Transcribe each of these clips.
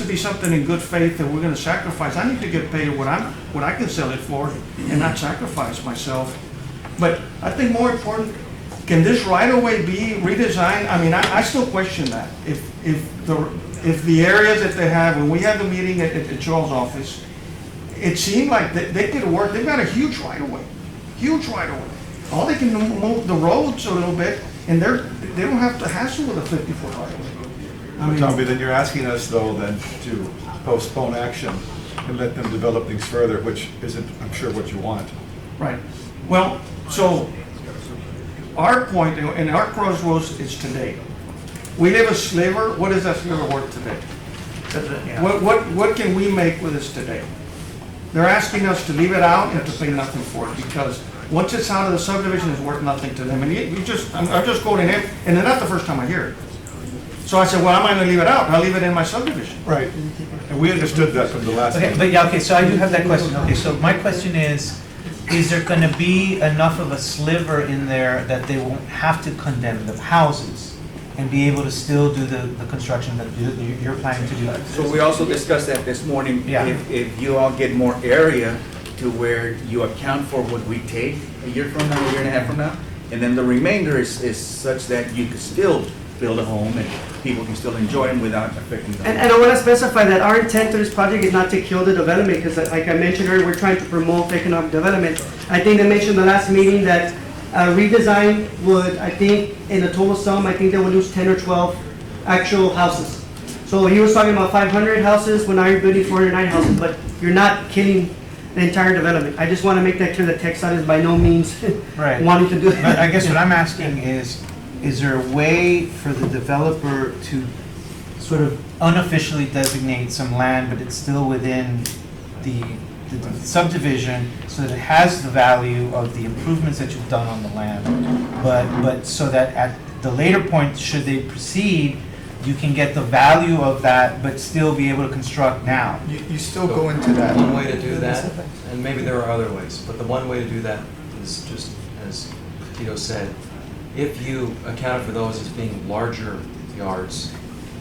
be something in good faith that we're gonna sacrifice, I need to get paid what I can sell it for and not sacrifice myself. But I think more important, can this right of way be redesigned? I mean, I still question that. If the areas that they have, when we had the meeting at Joel's office, it seemed like they could work, they've got a huge right of way. All they can move the roads a little bit, and they don't have to hassle with a 50-foot right of way. I mean, Tommy, then you're asking us though then to postpone action and let them develop things further, which isn't, I'm sure, what you want. right. Well, so our point, and our crossroads is today. We have a sliver, what is that sliver worth today? What can we make with this today? They're asking us to leave it out and to pay nothing for it, because once it's out of the subdivision, it's worth nothing to them. And I'm just quoting him, and it's not the first time I hear it. So I said, well, I'm not gonna leave it out, I'll leave it in my subdivision. Right. And we understood that from the last Okay, meeting. but yeah, okay, so I do have that question. Okay, so my question is there gonna be enough of a sliver in there that they won't have to condemn the houses and be able to still do the construction that you're planning to do? So we also discussed that this morning. Yeah. If you all get more area to where you account for what we take a year from now, a year and a half from now, and then the remainder is such that you could still build a home and people can still enjoy them without affecting them. And I want to specify that our intent to this project is not to kill the development, because like I mentioned earlier, we're trying to promote economic development. I think they mentioned the last meeting that redesign would, I think, in a total sum, I think they would lose 10 or 12 actual houses. So he was talking about 500 houses, when now you're building 409 houses, but you're not killing the entire development. I just want to make that clear that TxDOT is by no means Right. wanting to do But that. I guess what I'm asking is there a way for the developer to sort of unofficially designate some land, but it's still within the subdivision, so that it has the value of the improvements that you've done on the land, but so that at the later point, should they proceed, you can get the value of that, but still be able to construct now? You still go into that. One way to do that, and maybe there are other ways, but the one way to do that is just, as Tito said, if you accounted for those as being larger yards,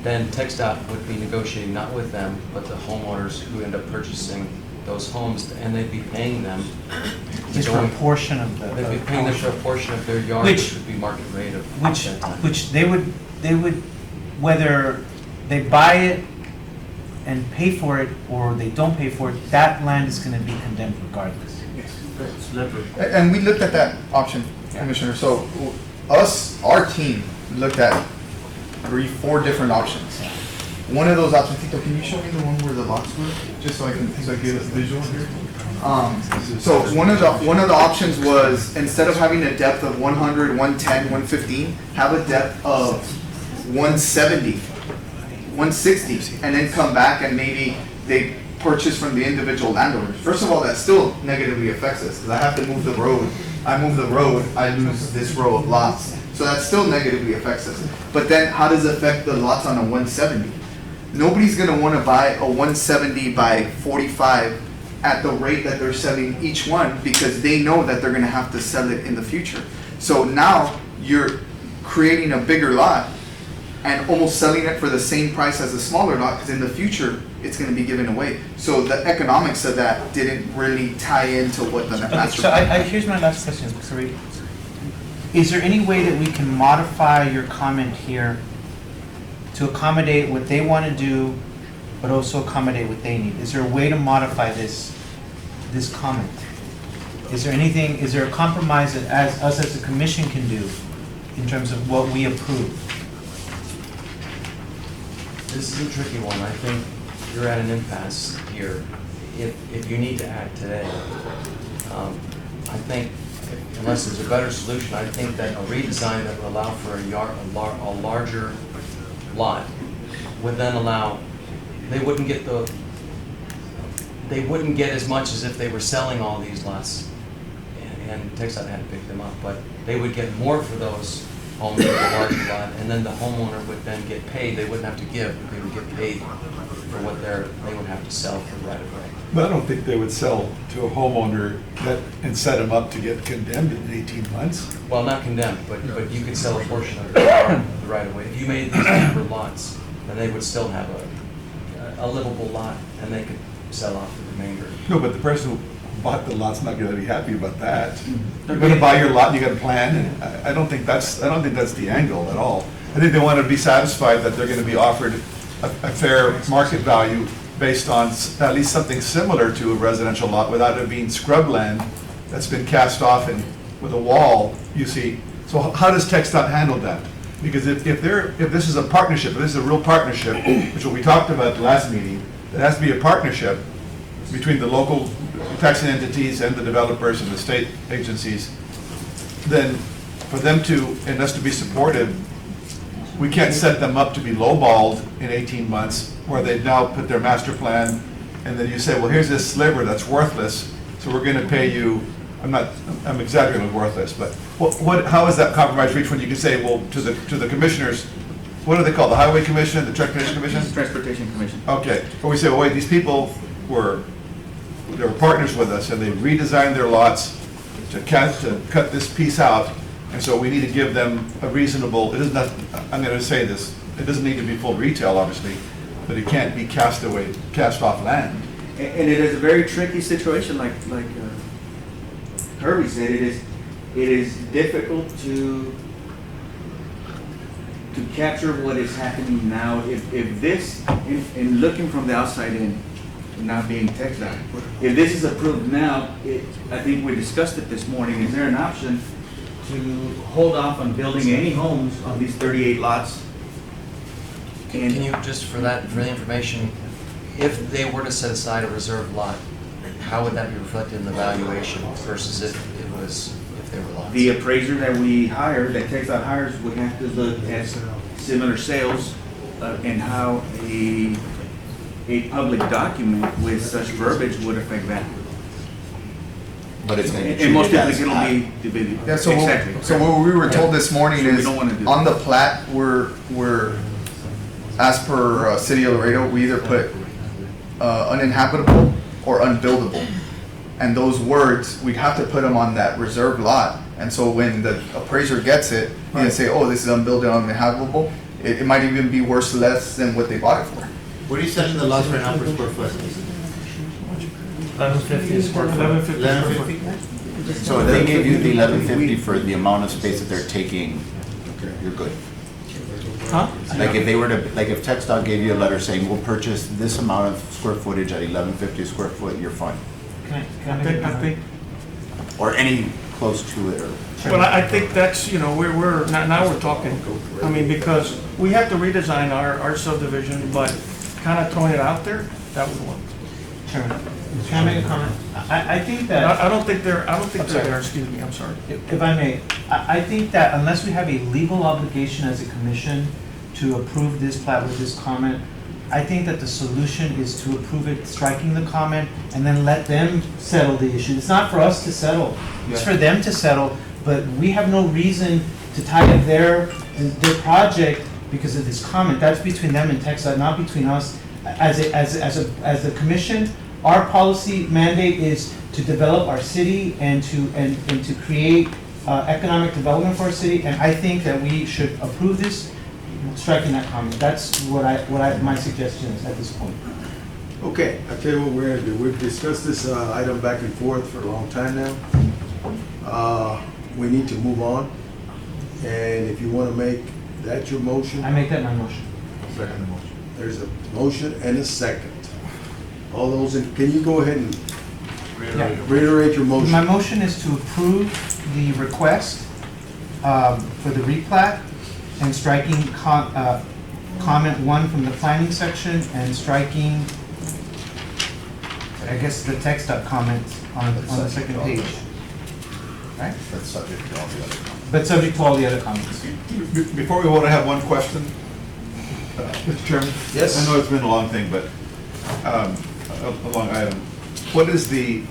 then TxDOT would be negotiating not with them, but the homeowners who end up purchasing those homes, and they'd be paying them. Just for a portion of the. They'd be paying them for a portion of their yard, which would be market rate of that time. Which they would, whether they buy it and pay for it, or they don't pay for it, that land is gonna be condemned regardless. And we looked at that option, Commissioner. So our team looked at 3-4 different options. One of those options, Tito, can you show me the one where the lots were? Just so I get a visual here. So one of the options was, instead of having a depth of 100, 110, 115, have a depth of 170, 160, and then come back and maybe they purchase from the individual landowners. First of all, that still negatively affects us, because I have to move the road. I move the road, I lose this row of lots. So that still negatively affects us. But then how does it affect the lots on a 170? Nobody's gonna wanna buy a 170 by 45 at the rate that they're selling each one, because they know that they're gonna have to sell it in the future. So now you're creating a bigger lot and almost selling it for the same price as a smaller lot, because in the future, it's gonna be given away. So the economics of that didn't really tie into what the Okay, master so plan. here's my last question, Sari. Is there any way that we can modify your comment here to accommodate what they want to do, but also accommodate what they need? Is there a way to modify this comment? Is there a compromise that us as a commission can do in terms of what we approve? This is a tricky one. I think you're at an impasse here. If you need to act today, I think, unless there's a better solution, I think that a redesign that would allow for a larger lot would then allow, they wouldn't get as much as if they were selling all these lots and TxDOT had to pick them up, but they would get more for those homes with a larger lot, and then the homeowner would then get paid. They wouldn't have to give, but they would get paid for what they would have to sell for right of way. But I don't think they would sell to a homeowner and set him up to get condemned in 18 months. Well, not condemned, but you could sell a portion of the right of way. If you made these number lots, then they would still have a livable lot, and they could sell off the remainder. No, but the person who bought the lot's not gonna be happy about that. You're gonna buy your lot, you got a plan, and I don't think that's the angle at all. I think they wanna be satisfied that they're gonna be offered a fair market value based on at least something similar to a residential lot without it being scrubland that's been cast off and with a wall, you see. So how does TxDOT handle that? Because if this is a partnership, if this is a real partnership, which what we talked about at the last meeting, it has to be a partnership between the local taxing entities and the developers and the state agencies, then for them to, and us to be supportive, we can't set them up to be lowballed in 18 months where they now put their master plan and then you say, well, here's this sliver that's worthless, so we're gonna pay you, I'm exaggerating with worthless, but how is that compromise reached when you can say, well, to the commissioners, what are they called, the Highway Commission, the Transportation Commission? Transportation Commission. Okay, but we say, well, wait, these people were partners with us, and they redesigned their lots to cut this piece out, and so we need to give them a reasonable, it is not, I'm gonna say this, it doesn't need to be full retail, obviously, but it can't be cast off land. And it is a very tricky situation, like Herbie said, it is difficult to capture what is happening now. If this, in looking from the outside in, not being TxDOT, if this is approved now, I think we discussed it this morning, is there an option to hold off on building any homes on these 38 lots? Can you, just for the information, if they were to set aside a reserve lot, how would that be reflected in the valuation versus if they were lots? The appraiser that we hire, that TxDOT hires, would have to look at similar sales and how a public document with such verbiage would affect that. But it's going to be And most treated likely as it'll be divided. Yeah, so, Exactly. so what we were told this morning So we is, don't wanna do on that. the plat, we're, as per City of Laredo, we either put uninhabitable or unbuildable. And those words, we have to put them on that reserved lot. And so when the appraiser gets it, he can say, oh, this is unbuildable, uninhabitable. It might even be worth less than what they bought it for. What are you selling the lots right now per square foot? 1150 square foot. 1150 square foot. So if they gave you the 1150 for the amount of space that they're taking, you're good. Huh? Like if they were to, like if TxDOT gave you a letter saying, we'll purchase this amount of square footage at 1150 a square foot, you're fine. I think, Or any close to it or. well, I think that's, now we're talking. I mean, because we have to redesign our subdivision, but kind of throwing it out there, that would work. Chairman, can I make a comment? I think that, I don't think they're sorry. there, excuse me, I'm sorry. if I may, I think that unless we have a legal obligation as a commission to approve this plat with this comment, I think that the solution is to approve it, striking the comment, and then let them settle the issue. It's not for us to settle, it's for them to settle, but we have no reason to tie up their project because of this comment. That's between them and TxDOT, not between us. As a commission, our policy mandate is to develop our city and to create economic development for our city, and I think that we should approve this, striking that comment. That's my suggestion is at this point. Okay, I'll tell you what we're gonna do. We've discussed this item back and forth for a long time now. We need to move on, and if you wanna make that your motion. I make that my motion. Second the motion. There's a motion and a second. All those can you go ahead and reiterate your motion? My motion is to approve the request for the replat and striking comment 1 from the planning section and striking, I guess, the TxDOT comment on the second page. Right? That's subject to all the other comments. But subject to all the other comments. Before we want to have one question, Mr. Chairman? Yes. I know it's been a long thing, but a long item. What is the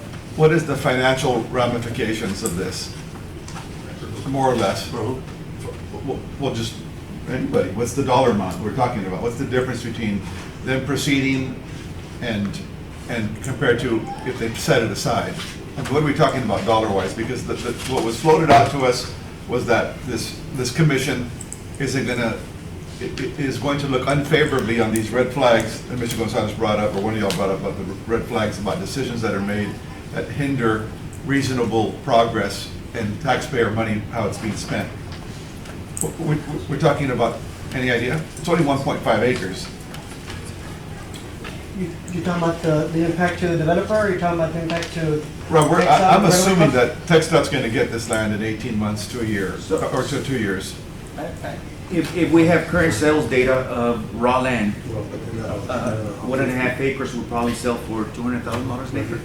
financial ramifications of this? More or less? Well, just anybody. What's the dollar amount we're talking about? What's the difference between them proceeding and compared to if they set it aside? And what are we talking about dollar-wise? Because what was floated out to us was that this commission isn't going to is going to look unfavorably on these red flags that Mr. Gonzalez brought up, or one of y'all brought up, about the red flags about decisions that are made that hinder reasonable progress and taxpayer money, how it's being spent. We're talking about, any idea? It's only 1.5 acres. You talking about the impact to the developer, or you talking about the impact to? Well, TxDOT, I'm assuming railroad? that TxDOT's gonna get this land in 18 months to a year, or to 2 years. If we have current sales data of raw land, Well, but they're not- 1.5 acres will probably sell for $200,000 an acre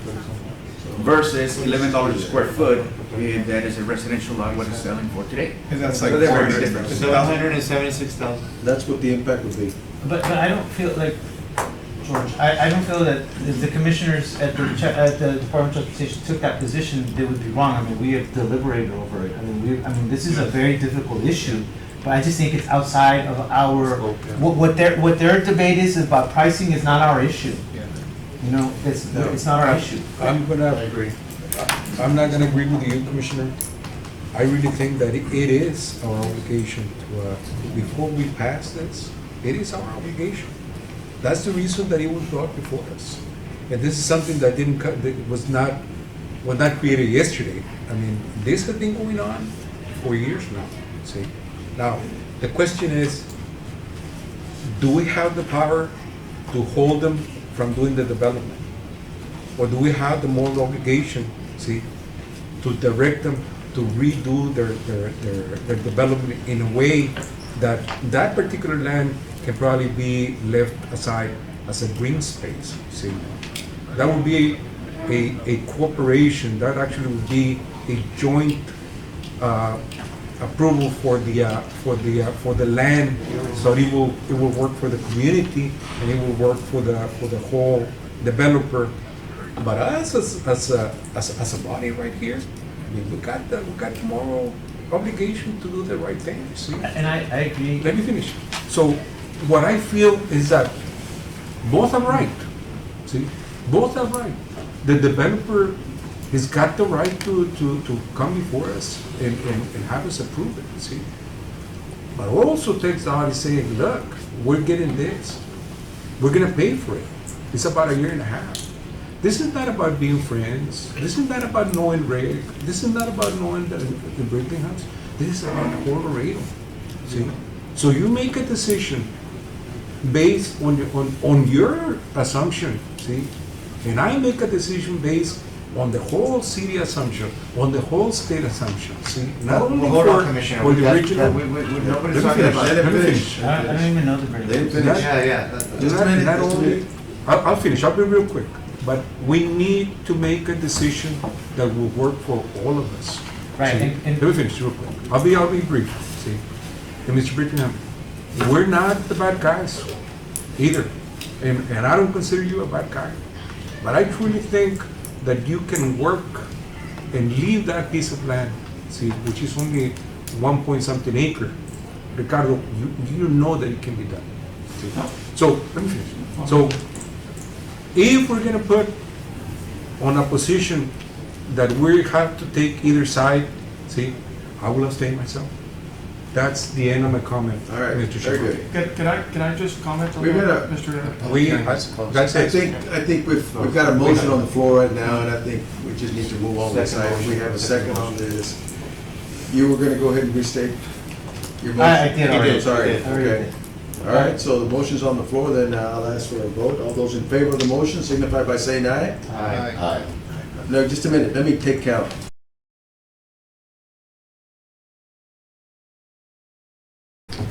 versus $11 a square foot, if that is a residential lot, what it's selling for today. And that's like So they're very 400. different. It's So about- 176,000. That's what the impact would be. But I don't feel like, George, I don't feel that if the commissioners at the Department of Transportation took that position, they would be wrong. I mean, we have deliberated over it. I mean, this is a very difficult issue, but I just think it's outside of our, what their debate is about pricing is not our issue. You know, it's not our issue. I'm gonna, I'm not gonna agree with you, Commissioner. I really think that it is our obligation to, before we pass this, it is our obligation. That's the reason that it was brought before us. And this is something that was not created yesterday. I mean, this has been going on for years now, see? Now, the question is, do we have the power to hold them from doing the development? Or do we have the moral obligation, see, to direct them to redo their development in a way that that particular land can probably be left aside as a green space, see? That would be a cooperation, that actually would be a joint approval for the land, so it will work for the community and it will work for the whole developer. But us as a body right here, I mean, we got the moral obligation to do the right thing, see? And I agree. Let me finish. So what I feel is that both are right, see? Both are right. The developer has got the right to come before us and have us approve it, see? But also TxDOT is saying, look, we're getting this. We're gonna pay for it. It's about 1.5 years. This is not about being friends. This is not about knowing Rick. This is not about knowing the Brickling House. This is about Colorado, see? So you make a decision based on your assumption, see? And I make a decision based on the whole city assumption, on the whole state assumption, see? Not only Hold on, for Commissioner. the original. Nobody's Let me talking finish. about. Let him Let me finish. finish. I don't even know the break. Let him finish. Just a minute, Not just a only, minute. I'll finish, I'll be real quick. But we need to make a decision that will work for all of us. Right, See? and- Let me finish real quick. I'll be brief, see? And Mr. Brittingham, we're not the bad guys either. And I don't consider you a bad guy. But I truly think that you can work and leave that piece of land, see, which is only 1 point something acre. Ricardo, you know that it can be done. See? So, let me finish. So, if we're gonna put on a position that we have to take either side, see, I will abstain myself. That's the end of my comment, All right, Mr. very Chairman. good. Can I just comment on We're that, gonna- Mr. That's I it. think we've got a motion on the floor right now, and I think we just need to move on this item. We have a second on this. You were gonna go ahead and restate your motion? I did already. I'm sorry, I already okay. did. All right, so the motion's on the floor, then I'll ask for a vote. All those in favor of the motion signify by saying aye. Aye. No, just a minute, let me take count.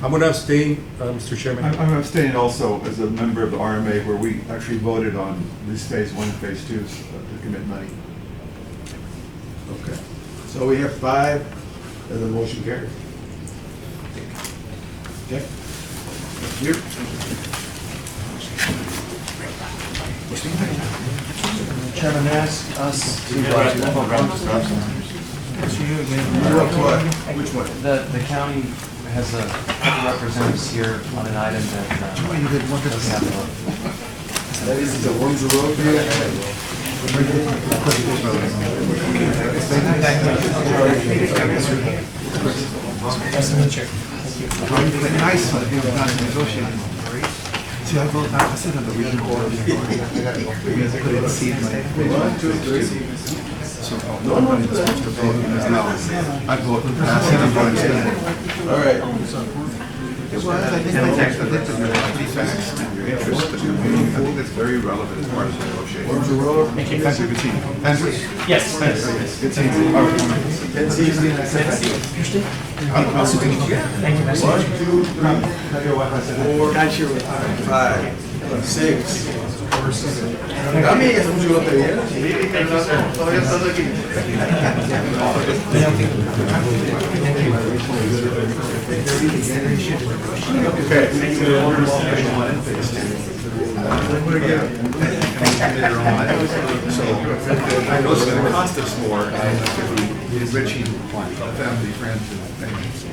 I'm gonna abstain, Mr. Chairman. I'm abstaining also as a member of the RMA, where we actually voted on this phase 1 and phase 2 to commit money. Okay. So we have 5, and the motion carried. Okay. Thank you. Chairman, may I ask us to, Which one? the county has a representatives here on an item that does have a That is the Worms Road here? Nice of him not to negotiate. See, I wrote, I said on the reading board. Because I couldn't see my. 1, 2, 3. So, no, I'm going to switch the vote. I vote, I said I'm going to. All right. It was, I think that's pretty fast. Your interest, but I think that's very relevant as part of the negotiation. Where's the roller? Thank you, good seeing you. Andrew? Yes. Good seeing you. All right. It's easy. I'll sit in. 1, 2, 3, 4, 5, 6. A mí es mucho lo que viene. Todavía estás aquí. So, I know it's gonna cost us more, and it's gonna be enriching the family, friends, and things.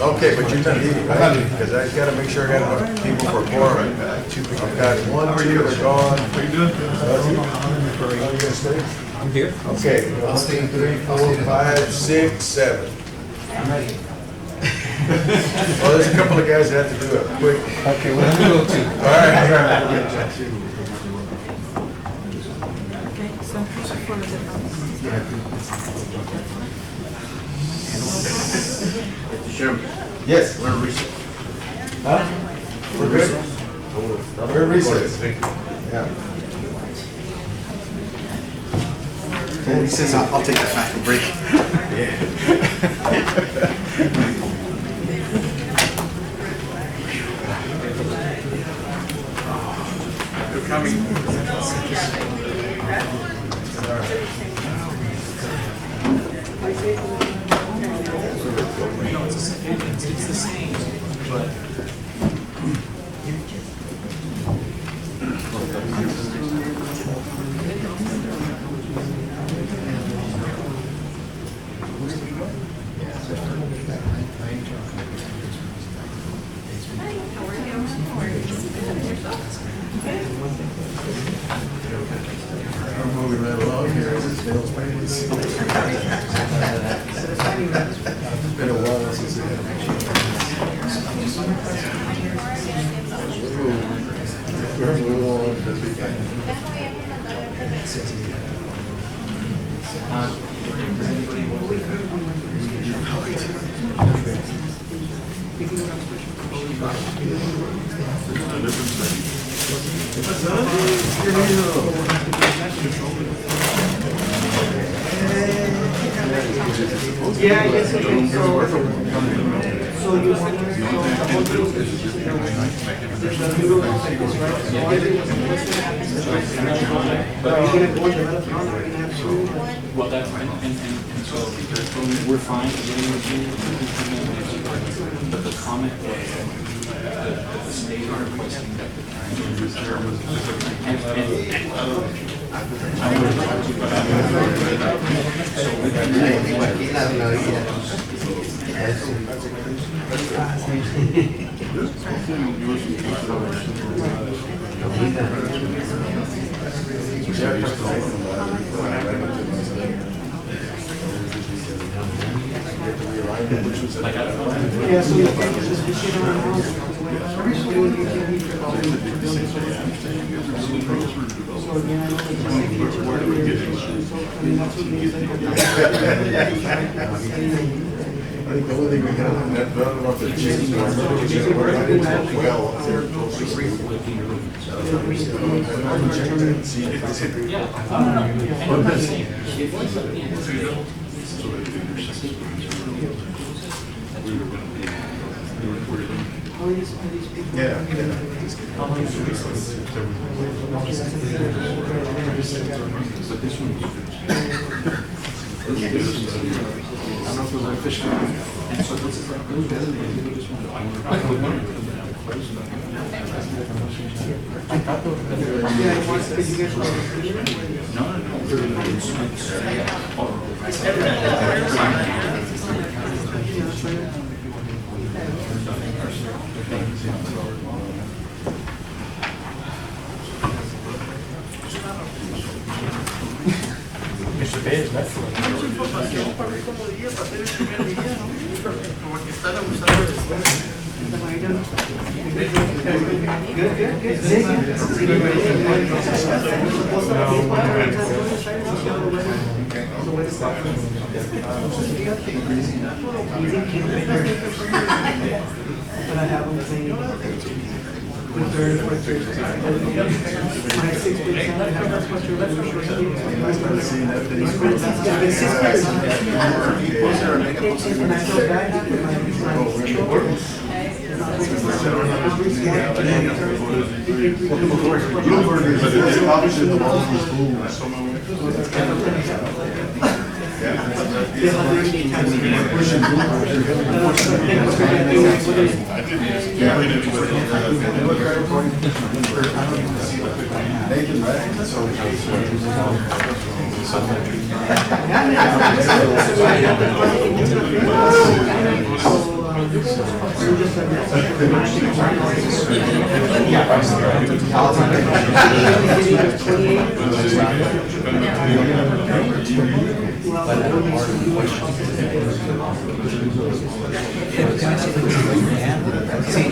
Okay, but you're not leaving, right? Because I gotta make sure I got enough people for quorum. I've got 1, 2, they're gone. How you doing? Are you gonna stay? I'm here. Okay, 1, 2, 3, 4, 5, 6, 7. Well, there's a couple of guys that have to do it quick. Okay, well, let me go too. All right. Mr. Chairman, Yes, we're in recess. we're good. We're in recess. Yeah. He says, I'll take that back and break. They're coming. I'm moving right along here. It's been a while since I Yeah, I guess okay, so you want to, Well, that's, and so we're fine, but the comment was that the state are requesting that the yeah, so you can just sit around the house. So you will get me for all the buildings. So again, I know it's just like each one of your- so, I mean, that's what means like. I think the only thing we have in that building off the change How is these people? Yeah. How long is the recess? But this one. I don't know if it was official. And so this is like, those designated, they just want to. Yeah, I want, because you guys want. No, no, Mr. Pérez, But I have them saying, with third, fourth, fifth, my 6%, that's what you're left with. And I feel bad for my children.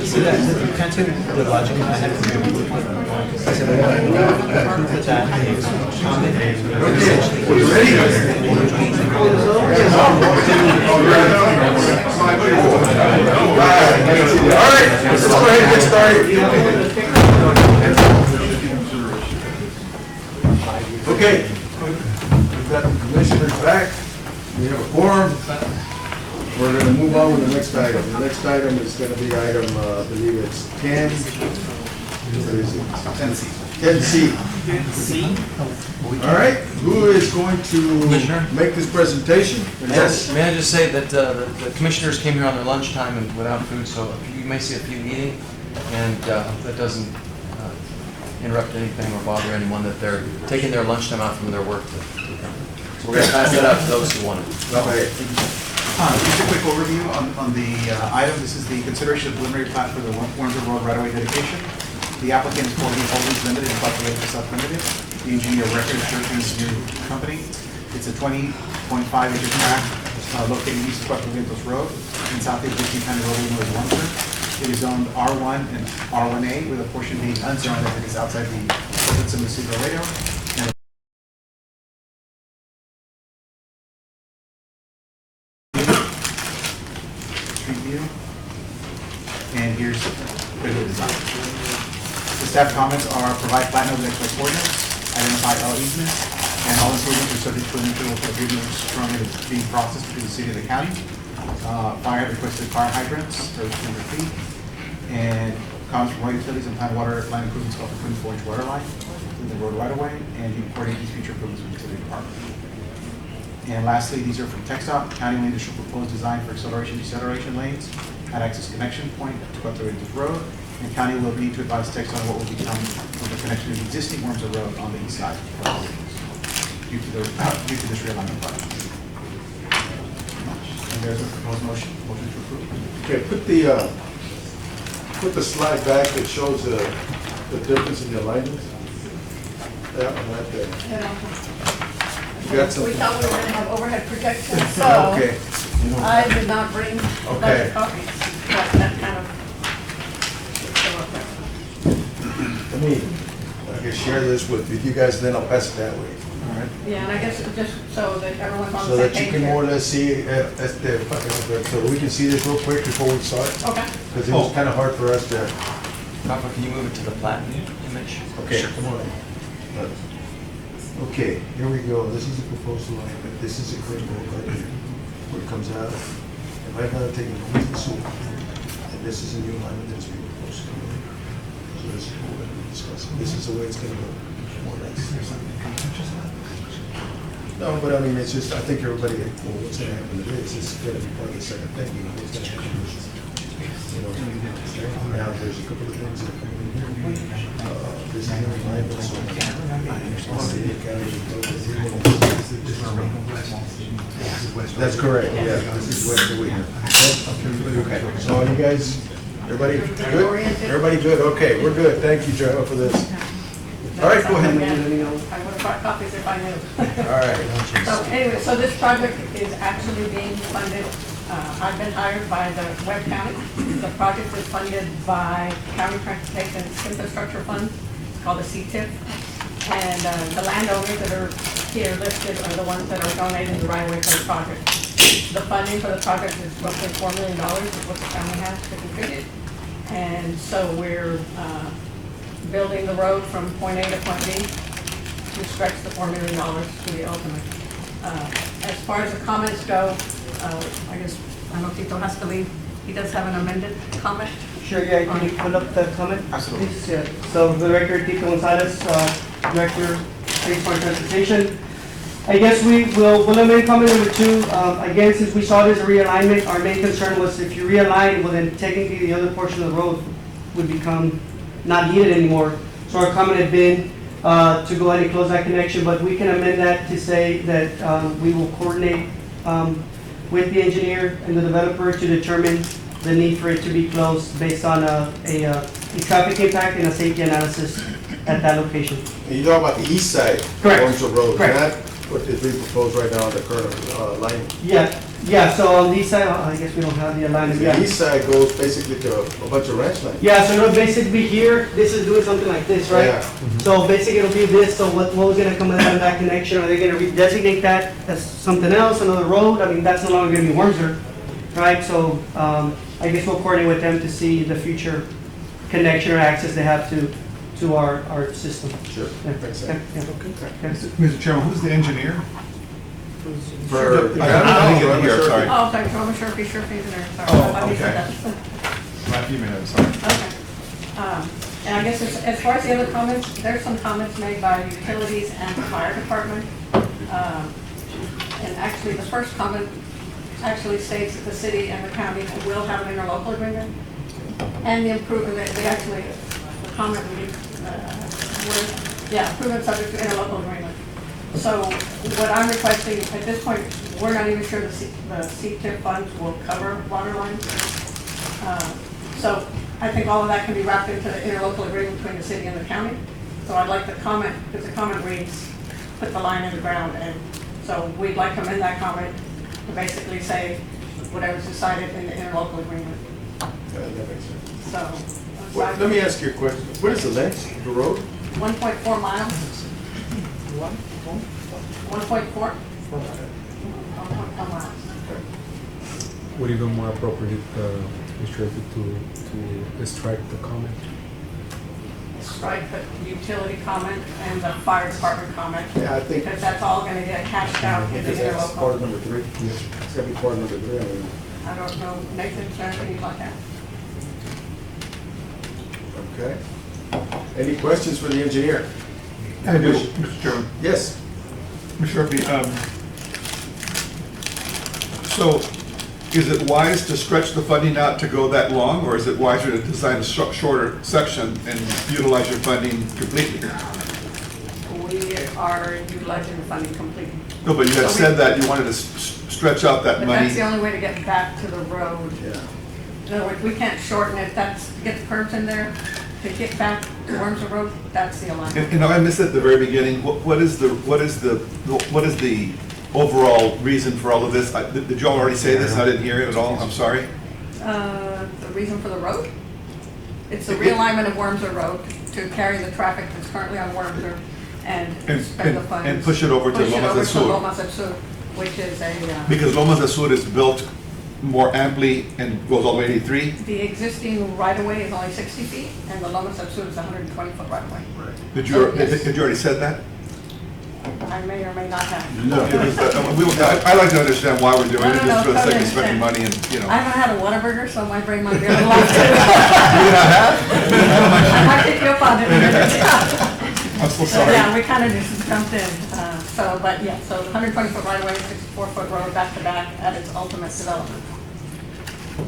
See that, can I tell you the logic I had for you? I said, I put that comment and essentially. All right, let's go ahead and get started. Okay, we've got the commissioners back. We have a quorum. We're gonna move on with the next item. The next item is gonna be item, I believe it's 10. What is it? 10C. 10C. All right, who is going to Commissioner? make this presentation? Yes, may I just say that the commissioners came here on their lunchtime and without food, so you may see a few eating, and that doesn't interrupt anything or bother anyone that they're taking their lunchtime out from their work. So we're going to pass that out to those who want it. Okay. Just a quick overview on the item. This is the consideration of preliminary plat for the Warrenville Road right-of-way dedication. The applicant is Courtney Holdings Limited and Buckley South Limited. The engineer of record is Church Engineering Company. It's a 20.5 acre tract located east of Cuatro Vientos Road in southeast Licking County Road, Illinois, Lunsford. It is zoned R1 and R1A, with a portion being unzoned as it is outside the limits of the city of Laredo. Street view. And here's the design. The staff comments are provide plat notes and export coordinates, identify all easements, and all improvements are subject to an interval for agreements from it being processed between the city and the county. Fire requested fire hydrants for 200 feet, and comments from water utilities and plant water line improvements called for 24-inch water line in the road right away, and coordinate these future improvements with the utility department. And lastly, these are from TxDOT. County will initial proposed design for acceleration deceleration lanes at access connection point to Cuatro Vientos Road, and county will need to advise TxDOT on what will become of the connection of the existing Wormsor Road on the east side due to this realignment project. And there's a proposed motion to approve. Okay, put the slide back that shows the difference in the alignments. That one right there. You got We something? thought we were gonna have overhead projection, so Okay. I did not bring Okay. budget copies, but that kind of. Let me, I can share this with you guys, then I'll pass it that way. All right. Yeah, and I guess just so that everyone's on So the same that you page can more or here. less see, so we can see this real quick before we start. Okay. Because it was kind of hard for us to. Rafa, can you move it to the plat image? Okay, come on. Okay, here we go. This is the proposed alignment. This is a clean road right here, where it comes out. And right now, they're taking the west and and this is a new alignment that's being proposed. So this is what we're going to discuss. This is the way it's going to go, more or less. No, but I mean, it's just, I think everybody, well, what's going to happen to this is going to be part of the second thing. You know, what's going to happen is, now there's a couple of things that are coming in here. This is an alignment, so. That's correct, yeah, this is west of Wheaton. Okay, so are you guys, everybody good? Everybody good, okay, we're good, thank you, Joe, for this. All right, go ahead. I would have brought copies if I knew. All right. So anyway, so this project is actually being funded I've been hired by the Webb County. The project is funded by County Transportation Infrastructure Fund, it's called the CTIF. And the landowners that are here listed are the ones that are donating the right of way for the project. The funding for the project is roughly $4 million is what the county has to contribute. And so we're building the road from point A to point B to stretch the $4 million to the ultimate. As far as the comments go, I guess, I know Tito has to leave. He does have an amended comment. Sure, yeah, can you pull up the comment? Absolutely. Please, yeah. So for the record, Tito Gonzalez, Director, State Farm Transportation. I guess we'll amend comment number 2. Again, since we saw it as a realignment, our main concern was if you realign, well then technically the other portion of the road would become not needed anymore. So our comment had been to go ahead and close that connection, but we can amend that to say that we will coordinate with the engineer and the developer to determine the need for it to be closed based on a traffic impact and a safety analysis at that location. And you talk about the east side of Correct. Orchard Road. Correct. Is that what is being proposed right now on the current line? Yeah, so on the east side, I guess we don't have the alignment, The yeah. east side goes basically to a bunch of ranch land. Yeah, so it'll basically be here, this is doing something like this, right? Yeah. So basically it'll be this, so what was gonna come out of that connection, are they gonna redesignate that as something else, another road? I mean, that's no longer gonna be Wormser, right? So, I guess we'll coordinate with them to see the future connection or access they have to our system. Sure. Yeah. Makes sense. Yeah, yeah. Okay. Mr. Chairman, who's the engineer? For, I didn't hear, sorry. Oh, thank you, I'm a Sharpie engineer, sorry. Oh, I thought you said okay. that. My female, sorry. Okay. And I guess as far as the other comments, there's some comments made by utilities and the fire department. And actually, the first comment actually states that the city and the county will have an interlocal agreement. And the improvement, they actually, the comment improvement subject to interlocal agreement. So what I'm requesting, at this point, we're not even sure the CTIP funds will cover water lines. So I think all of that can be wrapped into the interlocal agreement between the city and the county. So I'd like the comment, because the comment reads, put the line in the ground, and so we'd like to amend that comment to basically say whatever's decided in the interlocal agreement. that makes sense. So, Let me ask you a question. What is the length of the road? 1.4 miles. 1.4? 1.4 miles. Would it be more appropriate, Mr. Epi, to strike the comment? Strike the utility comment and the fire department comment. Yeah, I think Because that's all gonna get hashed out in the that's part of interlocal. number 3. It's gotta be part of number 3. I mean, I don't know, Nathan, is there anything you'd like to add? okay. Any questions for the engineer? I do, Mr. Chairman. Yes. Mr. Murphy, so is it wise to stretch the funding out to go that long, or is it wiser to design a shorter section and utilize your funding completely? We are utilizing the funding completely. No, but you had said that you wanted to stretch out that But money. that's the only way to get back to the road. Yeah. In other words, we can't shorten it, that's, to get the curbs in there, to get back to Wormser Road, that's the alignment. You know, I missed at the very beginning, what is the overall reason for all of this? Did you all already say this? I didn't hear it at all, I'm sorry. The reason for the road? It's the realignment of Wormser Road to carry the traffic that's currently on Wormser and spend the funds. And push it over to Lomas del Sur. Lomas del Sur, which is a, Because Lomas del Sur is built more amply and goes all the way to 83? the existing right-of-way is only 60 feet, and the Lomas del Sur is 120-foot right-of-way. Did you Yes. already said that? I may or may not have. No. I like to understand why we're doing it, No, just for the sake of totally spending understand. money and, you know. I haven't had a Whataburger, so my brain might be a little off too. I might pick you up on it. I'm so So, sorry. yeah, we kind of just jumped in. So, but yeah, so 120-foot right-of-way, 64-foot road, back-to-back at its ultimate development.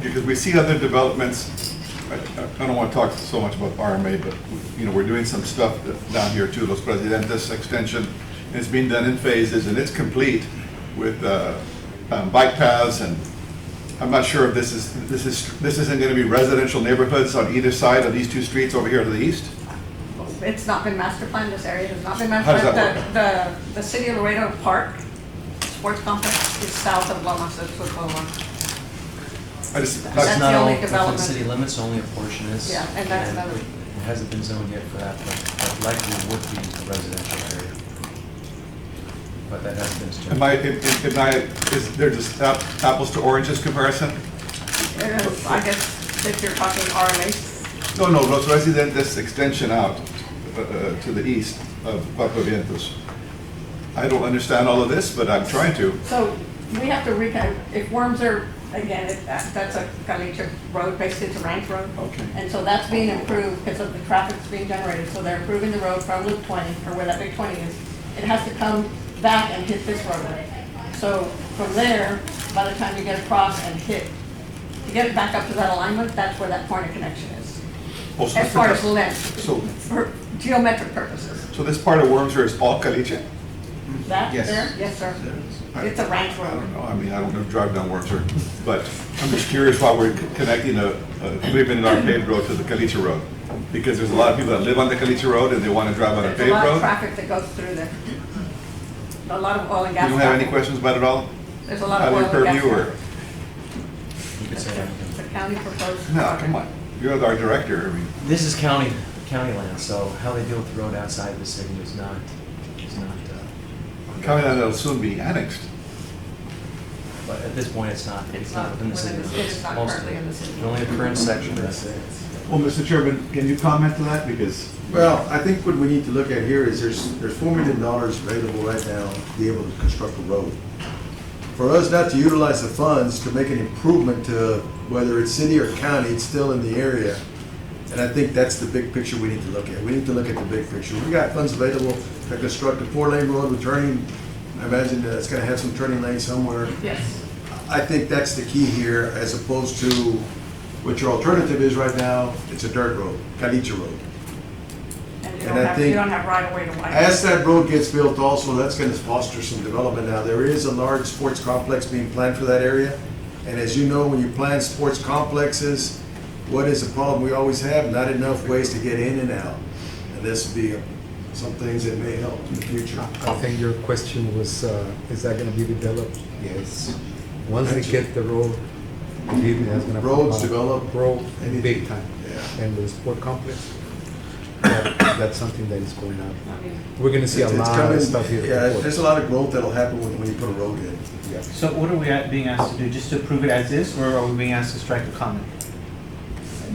Because we see other developments, I don't want to talk so much about RMA, but, you know, we're doing some stuff down here too, Los Presidentes extension. It's being done in phases, and it's complete with bike paths, and I'm not sure if this isn't going to be residential neighborhoods on either side of these two streets over here to the east? It's not been master planned, this area has not been How master does that planned. The city of Laredo Park Sports Complex is south of Lomas del Sur Boulevard. I just, That's It's the not all only within development. city limits, only a portion is. Yeah, and that's another- It hasn't been zoned yet for that, but likely would be a residential area. But that has been zoned. is there just apples to oranges comparison? I guess if you're talking RMA, No, Los Residentes extension out to the east of Cuatro Vientos. I don't understand all of this, but I'm trying to. so we have to recap, if Worms are, again, that's a Caliche road, basically it's a ranch road. Okay. And so that's being improved because of the traffic that's being generated, so they're improving the road from Loop 20, or where that big 20 is. It has to come back and hit this roadway. So from there, by the time you get across and hit, to get it back up to that alignment, that's where that point of connection is. Also, As far as length, So, for geometric purposes. so this part of Wormser is all Caliche? That Yes. there, yes, sir. It's a ranch I road. don't know, I mean, I don't know, drive down Wormser, but I'm just curious why we're connecting a pavement in our paved road to the Caliche Road. Because there's a lot of people that live on the Caliche Road and they want to drive on a There's a paved lot of road. traffic that goes through there. A lot of oil and gas. You don't have any traffic. questions about it all? There's a lot Out of of oil your and gas. purview, or? traffic. You could say that. It's a county proposed. No, project. come on, you're our director, I mean. This is county land, so how they deal with the road outside of the city is not. County line will soon be annexed. But at this point, it's not within the city. It is not Most of currently it. in the city. Only the current section is. Well, Mr. Chairman, can you comment to that? Because Well, I think what we need to look at here is there's $4 million available right now to be able to construct a road. For us not to utilize the funds to make an improvement to whether it's city or county, it's still in the area. And I think that's the big picture we need to look at. We need to look at the big picture. We got funds available to construct a 4-lane road with turning. I imagine that it's gonna have some turning lanes somewhere. Yes. I think that's the key here, as opposed to what your alternative is right now. It's a dirt road, Caliche Road. And And I think you don't have right of way to widen. As that road gets built also, that's gonna foster some development now. There is a large sports complex being planned for that area. And as you know, when you plan sports complexes, what is the problem we always have? Not enough ways to get in and out. And this would be some things that may help in the future. I think your question was, is that gonna be developed? Yes. Once they get the road, believe me, that's gonna. Roads developed, Road, anything. big time. Yeah. And the sport complex, that's something that is going on. I mean, We're gonna see a It's lot coming- of stuff here. Yeah, there's a lot of growth that'll happen when you put a road in. Yeah. So what are we being asked to do? Just to approve it as is, or are we being asked to strike a comment?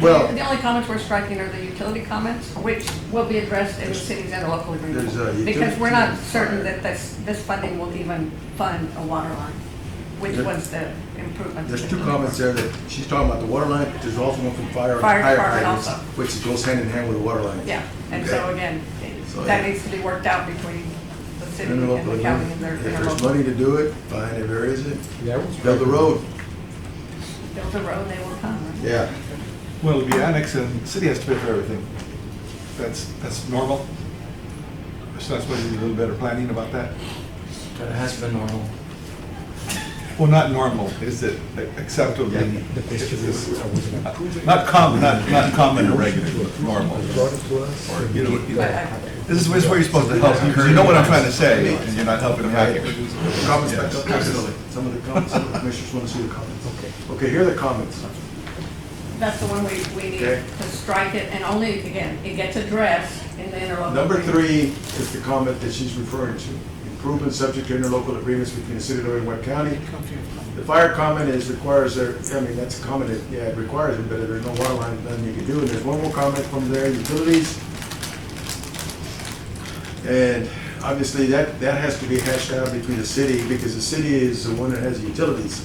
Well- The only comments we're striking are the utility comments, which will be addressed in the city's interlocal agreement. There's a Because we're not utility- certain that this funding will even fund a water line, which There- was the improvement. There's two comments there that she's talking about the water line, but there's also one from fire. Fire fire department hydrants, also. which goes hand in hand with the water line. Yeah, and so Okay. again, So, that yeah. needs to be worked out between the city and Interlocal the county agreement. and their If there's interlocal. money to do it, fine, if there isn't, Yeah, it was build the road. Build the road, they will come. right? Yeah. Well, it'll be annexed and the city has to pay for everything. That's normal. So that's why you need a little better planning about that. But it has been normal. Well, not normal, is it acceptable? The question is, are we gonna approve it? Not common, not common or regular, normal. Brought it to us? Or, you know, But I- this is where you're supposed to help. You know what I'm trying to say, and you're not helping them out here. Comments back up, absolutely. Some of the comments, some of the commissioners want to see the comments. Okay, here are the comments. That's the one we need Okay. to strike it, and only, again, it gets addressed in the interlocal. Number agreement. 3 is the comment that she's referring to. Improvements subject to interlocal agreements between the city of Northern Webb County. The fire comment requires there, I mean, that's a comment, yeah, it requires it, but if there's no water line, nothing you can do. And there's one more comment from there, utilities. And obviously, that has to be hashed out between the city, because the city is the one that has the utilities.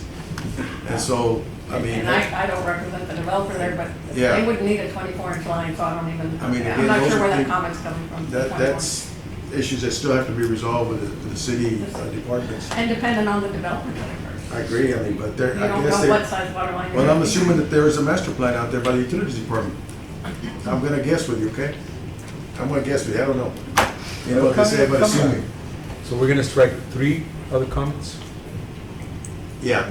And so, I mean. And I don't represent the developer there, but Yeah. they wouldn't need a 24-inch line, so I don't even, I mean, again, I'm not those sure are where that things- comment's coming from. the 24. That's issues that still have to be resolved with the city departments. And depending on the development that occurs. I agree, I mean, but there, You I don't guess know what there, size water line. well, you're I'm gonna assuming need. that there is a master plan out there by the utilities department. I'm gonna guess with you, okay? I'm gonna guess with you, I don't know. You know what they say about assuming. So we're gonna strike 3 other comments? Yeah,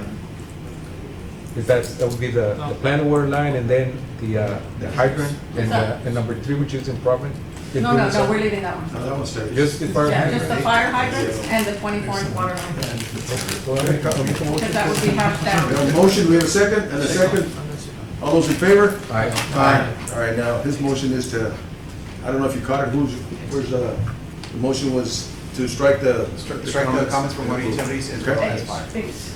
Is that would be the plant water line and then the hydrant and number 3, which is improvement can No, put no, this no, up. we're leaving that one. No, that one's taken. Just the fire Yeah, just the hydrant? fire hydrants and the 24-inch water line, Okay, because that would be half We have down. a motion, we have a second, and a second. All those in favor? Aye. Aye. All right, now, his motion is to, I don't know if you caught it, the motion was to strike the. Strike the comments from water utilities as well as fire.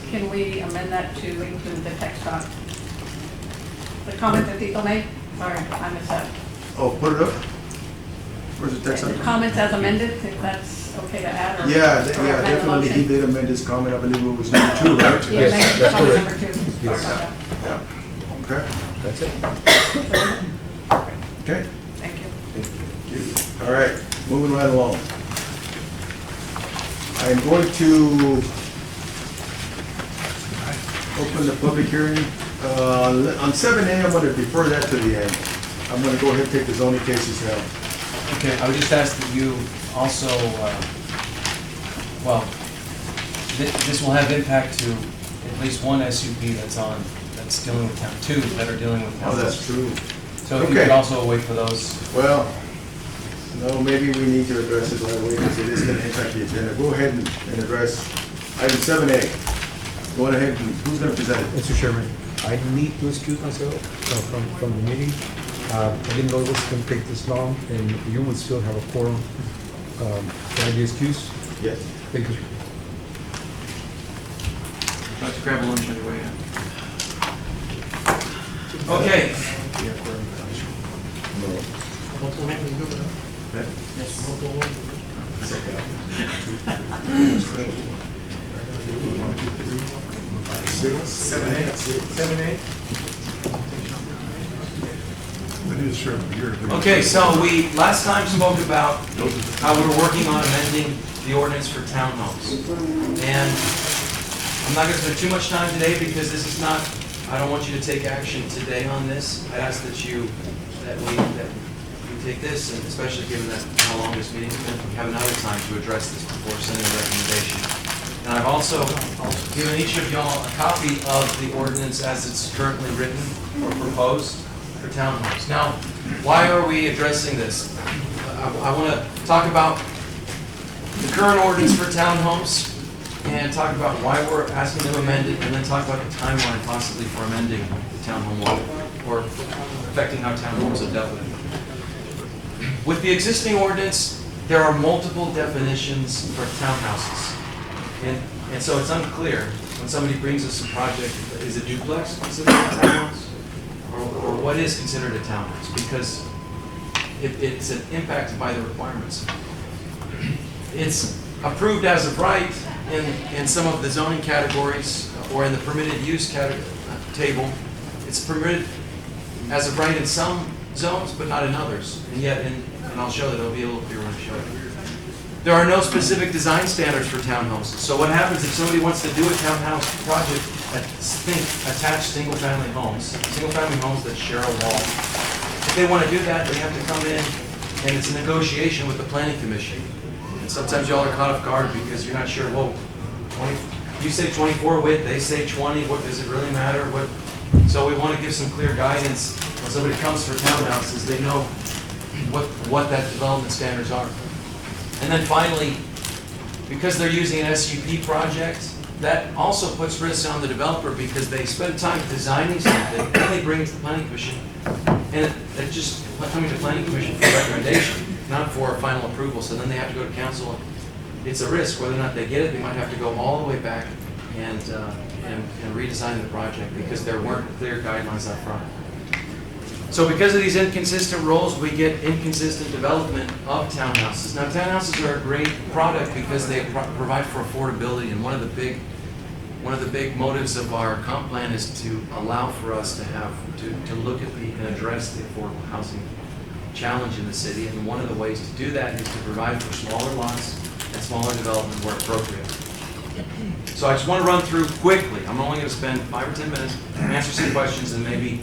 Can we amend that to include the text dot? The comment that Tito made? Sorry, I missed that. Oh, put it up? Where's the text? The comments as amended, if that's okay to add or. Yeah, or yeah, amend the definitely, he motion. did amend his comment, I believe it was number 2, right? Yeah, Yes, amend that's comment correct. number 2. Sorry Yes. about that. Yeah, okay, That's it. okay. Thank you. All right, moving right along. I'm going to open the public hearing. On 7A, I'm going to defer that to the end. I'm going to go ahead and take the zoning cases now. Okay, I would just ask that you also, well, this will have impact to at least one SUP that's dealing with town, 2 that are dealing with town. Oh, that's true. So if you could Okay. also wait for those. Well, no, maybe we need to address it right away because it is going to impact the agenda. Go ahead and address item 7A. Go ahead and, who's going to present it? Mr. Chairman, I need to excuse myself from the meeting. I didn't know it was going to take this long, and you would still have a quorum. Can I be excused? Yes. Thank you. Try to grab a lunch on your way in. Okay. Okay, so we last time spoke about how we were working on amending the ordinance for townhomes. And I'm not gonna spend too much time today because this is not, I don't want you to take action today on this. I ask that you take this, and especially given that how long this meeting has been, we have another time to address this before sending a recommendation. And I've also given each of y'all a copy of the ordinance as it's currently written or proposed for townhomes. Now, why are we addressing this? I want to talk about the current ordinance for townhomes and talk about why we're asking to amend it, and then talk about the timeline possibly for amending the townhome law or affecting how townhomes are dealt with. With the existing ordinance, there are multiple definitions for townhouses. And so it's unclear when somebody brings us a project, is a duplex considered a townhouse? Or what is considered a townhouse? Because it's impacted by the requirements. It's approved as of right in some of the zoning categories or in the permitted use table. It's permitted as of right in some zones, but not in others. And yet, and I'll show that, it'll be a little clearer when I show it. There are no specific design standards for townhouses. So what happens if somebody wants to do a townhouse project, think attached single-family homes that share a wall. If they want to do that, they have to come in, and it's a negotiation with the planning commission. And sometimes y'all are caught off guard because you're not sure, well, you say 24 width, they say 20, what does it really matter? So we want to give some clear guidance when somebody comes for townhouses, they know what that development standards are. And then finally, because they're using an SUP project, that also puts risk on the developer because they spend time designing something, and they bring it to the planning commission, and it just coming to the planning commission for recommendation, not for final approval. So then they have to go to council. It's a risk whether or not they get it. They might have to go all the way back and redesign the project because there weren't clear guidelines up front. So because of these inconsistent rules, we get inconsistent development of townhouses. Now, townhouses are a great product because they provide for affordability, and one of the big motives of our comp plan is to allow for us to look at and address the affordable housing challenge in the city. And one of the ways to do that is to provide for smaller lots and smaller development where appropriate. So I just want to run through quickly. I'm only going to spend 5 or 10 minutes, answer some questions, and maybe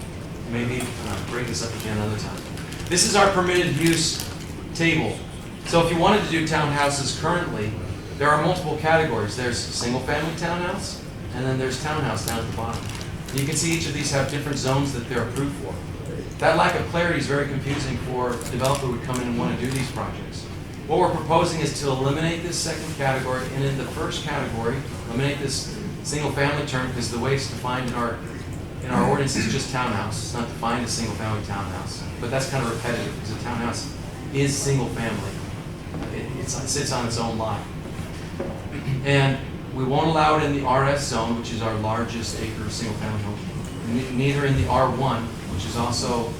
bring this up again another time. This is our permitted use table. So if you wanted to do townhouses currently, there are multiple categories. There's single-family townhouse, and then there's townhouse down at the bottom. You can see each of these have different zones that they're approved for. that lack of clarity is very confusing for a developer who would come in and want to do these projects. What we're proposing is to eliminate this second category, and in the first category, eliminate this single-family term, because the way it's defined in our ordinance is just townhouse. It's not defined as single-family townhouse, but that's kind of repetitive, because a townhouse is single-family. It sits on its own lot. And we won't allow it in the RS zone, which is our largest acre single-family home. Neither in the R1, which is also,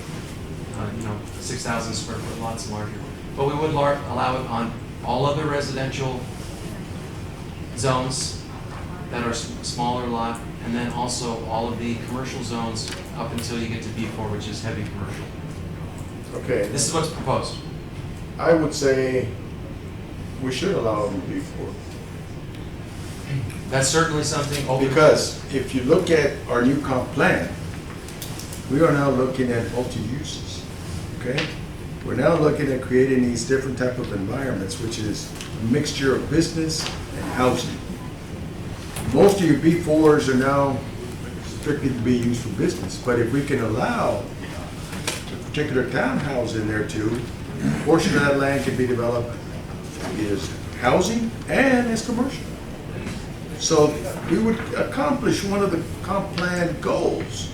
6,000 square foot lots larger. But we would allow it on all other residential zones that are smaller lot, and then also all of the commercial zones up until you get to B4, which is heavy commercial. Okay, This is what's proposed. I would say we should allow them before. That's certainly something Because if you look at our new comp plan, we are now looking at multi-uses, okay? We're now looking at creating these different type of environments, which is a mixture of business and housing. Most of your B4s are now strictly to be used for business, but if we can allow a particular townhouse in there too, a portion of that land can be developed as housing and as commercial. So we would accomplish one of the comp plan goals.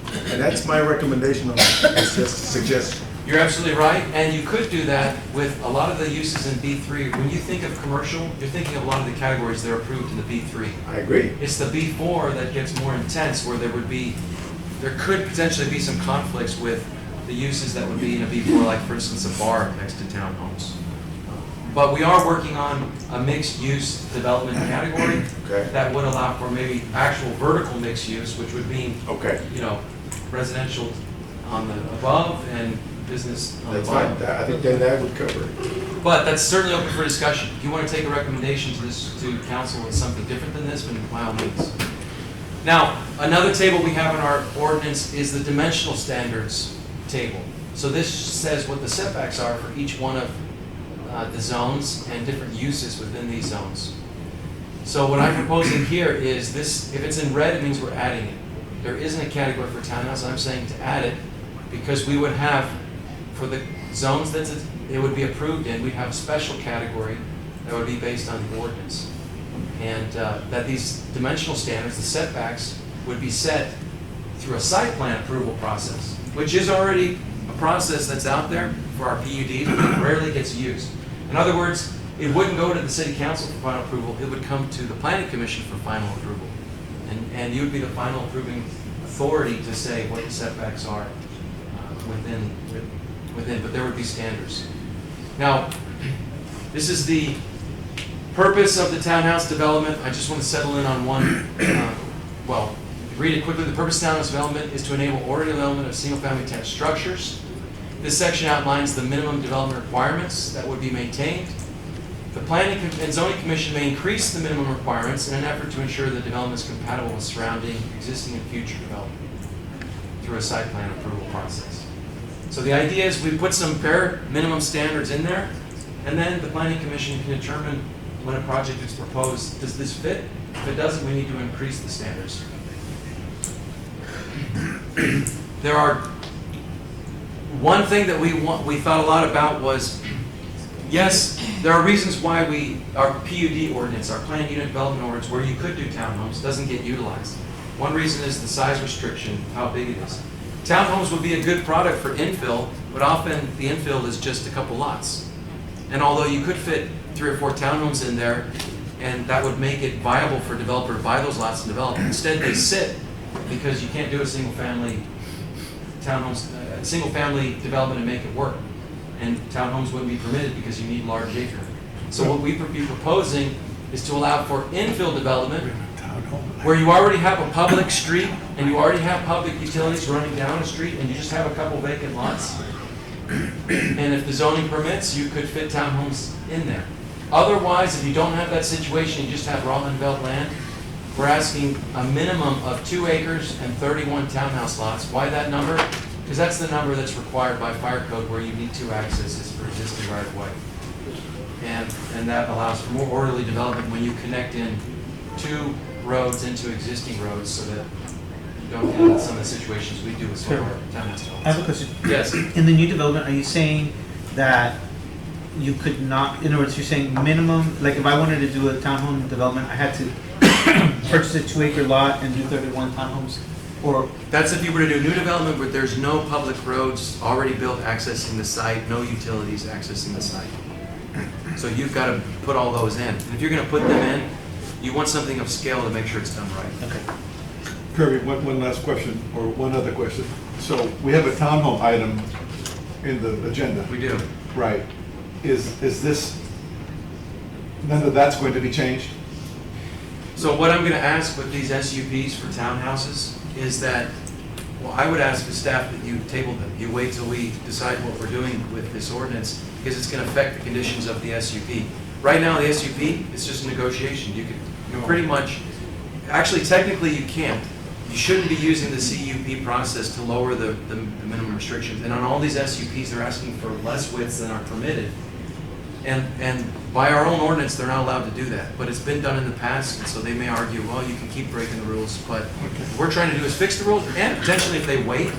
And that's my recommendation on this suggestion. You're absolutely right, and you could do that with a lot of the uses in B3. When you think of commercial, you're thinking of a lot of the categories that are approved in the B3. I agree. It's the B4 that gets more intense, where there could potentially be some conflicts with the uses that would be in a B4, like for instance a bar next to townhomes. But we are working on a mixed-use development category Okay. that would allow for maybe actual vertical mixed use, which would mean, Okay. residential on the above and business on the That's fine. bottom. I think then that would cover it. But that's certainly open for discussion. If you want to take a recommendation to council with something different than this, then by all means. Now, another table we have in our ordinance is the dimensional standards table. So this says what the setbacks are for each one of the zones and different uses within these zones. So what I'm proposing here is this, if it's in red, it means we're adding it. There isn't a category for townhouse, I'm saying to add it because we would have, for the zones that it would be approved in, we'd have a special category that would be based on the ordinance. And that these dimensional standards, the setbacks, would be set through a site plan approval process, which is already a process that's out there for our PUDs, but it rarely gets used. In other words, it wouldn't go to the city council for final approval, it would come to the planning commission for final approval. And you would be the final approving authority to say what the setbacks are within, but there would be standards. Now, this is the purpose of the townhouse development. I just want to settle in on one, read it quickly. The purpose of townhouse development is to enable orderly development of single-family detached structures. This section outlines the minimum development requirements that would be maintained. The Planning and Zoning Commission may increase the minimum requirements in an effort to ensure the development is compatible with surrounding, existing, and future development through a site plan approval process. So the idea is we put some bare minimum standards in there, and then the Planning Commission can determine when a project is proposed, does this fit? If it doesn't, we need to increase the standards. One thing that we thought a lot about was, yes, there are reasons why our PUD ordinance, our planned unit development ordinance, where you could do townhomes, doesn't get utilized. One reason is the size restriction, how big it is. Townhomes would be a good product for infill, but often the infill is just a couple lots. And although you could fit 3 or 4 townhomes in there, and that would make it viable for a developer to buy those lots and develop, instead they sit because you can't do a single-family development and make it work. And townhomes wouldn't be permitted because you need large acre. So what we would be proposing is to allow for infill development where you already have a public street and you already have public utilities running down a street and you just have a couple vacant lots. And if the zoning permits, you could fit townhomes in there. Otherwise, if you don't have that situation, you just have raw undeveloped land, we're asking a minimum of 2 acres and 31 townhouse lots. Why that number? Because that's the number that's required by fire code where you need 2 accesses for existing right of way. And that allows for more orderly development when you connect in 2 roads into existing roads so that don't deal with some of the situations we do with some of our townhouse I have a developments. question. Yes. In the new development, are you saying that you could not, in other words, you're saying minimum, like if I wanted to do a townhome development, I had to purchase a 2-acre lot and do 31 townhomes? Or, That's if you were to do new development where there's no public roads already built accessing the site, no utilities accessing the site. So you've got to put all those in. And if you're going to put them in, you want something of scale to make sure it's done right. okay. Kirby, one last question, or one other question. So we have a townhome item in the agenda. We do. Right. Is this, none of that's going to be changed? So what I'm going to ask with these SUPs for townhouses is that, well, I would ask the staff that you table them. You wait till we decide what we're doing with this ordinance, because it's going to affect the conditions of the SUP. Right now, the SUP, it's just a negotiation. You pretty much, actually, technically, you can't. You shouldn't be using the CUP process to lower the minimum restrictions. And on all these SUPs, they're asking for less widths than are permitted. And by our own ordinance, they're not allowed to do that. But it's been done in the past, and so they may argue, well, you can keep breaking the rules. But what we're trying to do is fix the rules, and potentially if they wait,